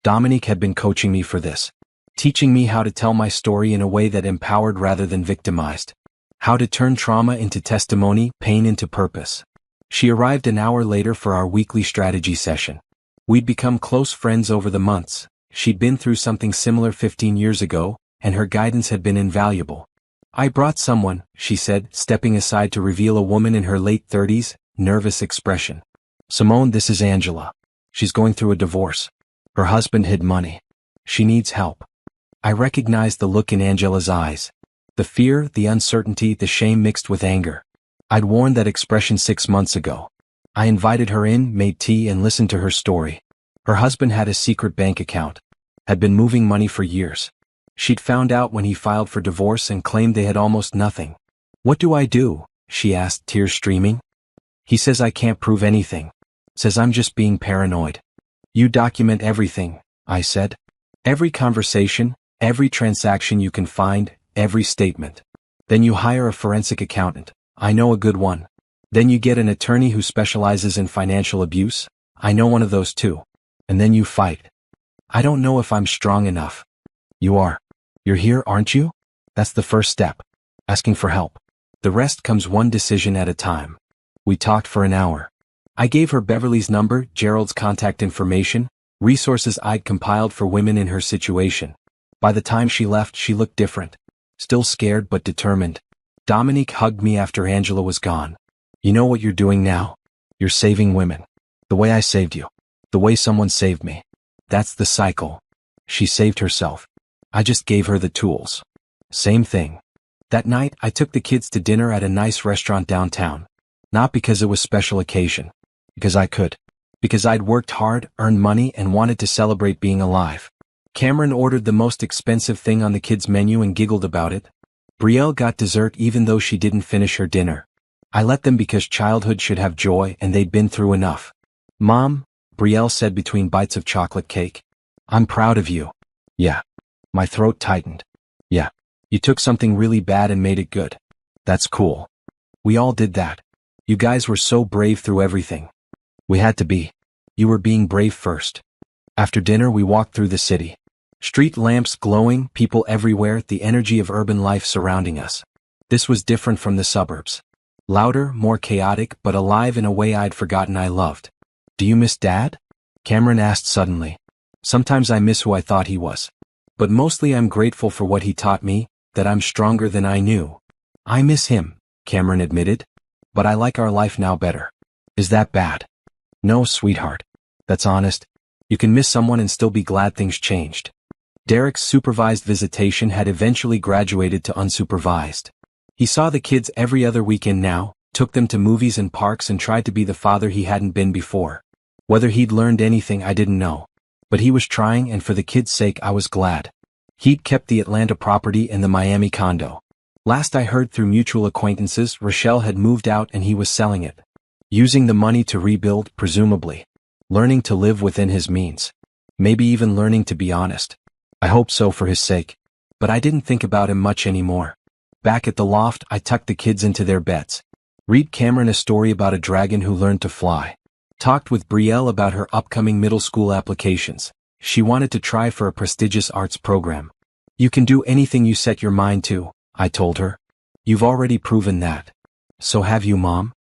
Dominique had been coaching me for this. Teaching me how to tell my story in a way that empowered rather than victimized. How to turn trauma into testimony, pain into purpose. She arrived an hour later for our weekly strategy session. We'd become close friends over the months. She'd been through something similar 15 years ago, and her guidance had been invaluable. I brought someone, she said, stepping aside to reveal a woman in her late 30s, nervous expression. Simone, this is Angela. She's going through a divorce. Her husband hid money. She needs help. I recognized the look in Angela's eyes. The fear, the uncertainty, the shame mixed with anger. I'd worn that expression 6 months ago. I invited her in, made tea, and listened to her story. Her husband had a secret bank account. Had been moving money for years. She'd found out when he filed for divorce and claimed they had almost nothing. What do I do? She asked, tears streaming. He says I can't prove anything. Says I'm just being paranoid. You document everything, I said. Every conversation, every transaction you can find, every statement. Then you hire a forensic accountant. I know a good one. Then you get an attorney who specializes in financial abuse. I know one of those too. And then you fight. I don't know if I'm strong enough. You are. You're here, aren't you? That's the first step. Asking for help. The rest comes one decision at a time. We talked for an hour. I gave her Beverly's number, Gerald's contact information, resources I'd compiled for women in her situation. By the time she left, she looked different. Still scared but determined. Dominique hugged me after Angela was gone. You know what you're doing now? You're saving women. The way I saved you. The way someone saved me. That's the cycle. She saved herself. I just gave her the tools. Same thing. That night, I took the kids to dinner at a nice restaurant downtown. Not because it was special occasion. Because I could. Because I'd worked hard, earned money, and wanted to celebrate being alive. Cameron ordered the most expensive thing on the kids' menu and giggled about it. Brielle got dessert even though she didn't finish her dinner. I let them because childhood should have joy and they'd been through enough. Mom, Brielle said between bites of chocolate cake. I'm proud of you. Yeah. My throat tightened. Yeah. You took something really bad and made it good. That's cool. We all did that. You guys were so brave through everything. We had to be. You were being brave first. After dinner we walked through the city. Street lamps glowing, people everywhere, the energy of urban life surrounding us. This was different from the suburbs. Louder, more chaotic, but alive in a way I'd forgotten I loved. Do you miss Dad? Cameron asked suddenly. Sometimes I miss who I thought he was. But mostly I'm grateful for what he taught me, that I'm stronger than I knew. I miss him, Cameron admitted. But I like our life now better. Is that bad? No, sweetheart. That's honest. You can miss someone and still be glad things changed. Derek's supervised visitation had eventually graduated to unsupervised. He saw the kids every other weekend now, took them to movies and parks and tried to be the father he hadn't been before. Whether he'd learned anything I didn't know. But he was trying, and for the kids' sake I was glad. He'd kept the Atlanta property and the Miami condo. Last I heard through mutual acquaintances, Rochelle had moved out and he was selling it. Using the money to rebuild, presumably. Learning to live within his means. Maybe even learning to be honest. I hope so for his sake. But I didn't think about him much anymore. Back at the loft, I tucked the kids into their beds. Read Cameron a story about a dragon who learned to fly. Talked with Brielle about her upcoming middle school applications. She wanted to try for a prestigious arts program. You can do anything you set your mind to, I told her. You've already proven that. So have you, Mom?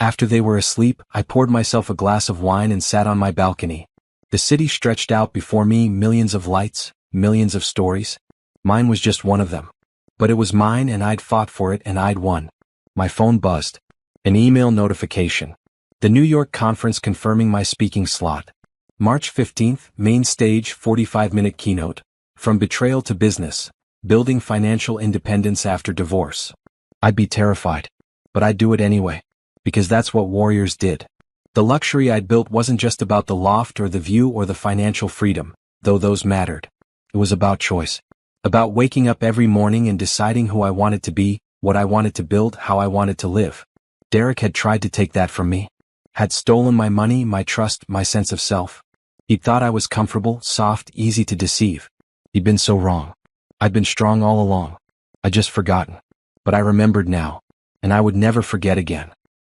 After they were asleep, I poured myself a glass of wine and sat on my balcony. The city stretched out before me, millions of lights, millions of stories. Mine was just one of them. But it was mine and I'd fought for it and I'd won. My phone buzzed. An email notification. The New York conference confirming my speaking slot. March 15th, main stage, 45-minute keynote. From betrayal to business. Building financial independence after divorce. I'd be terrified. But I'd do it anyway. Because that's what warriors did. The luxury I'd built wasn't just about the loft or the view or the financial freedom, though those mattered. It was about choice. About waking up every morning and deciding who I wanted to be, what I wanted to build, how I wanted to live. Derek had tried to take that from me. Had stolen my money, my trust, my sense of self. He'd thought I was comfortable, soft, easy to deceive. He'd been so wrong. I'd been strong all along. I'd just forgotten. But I remembered now. And I would never forget again.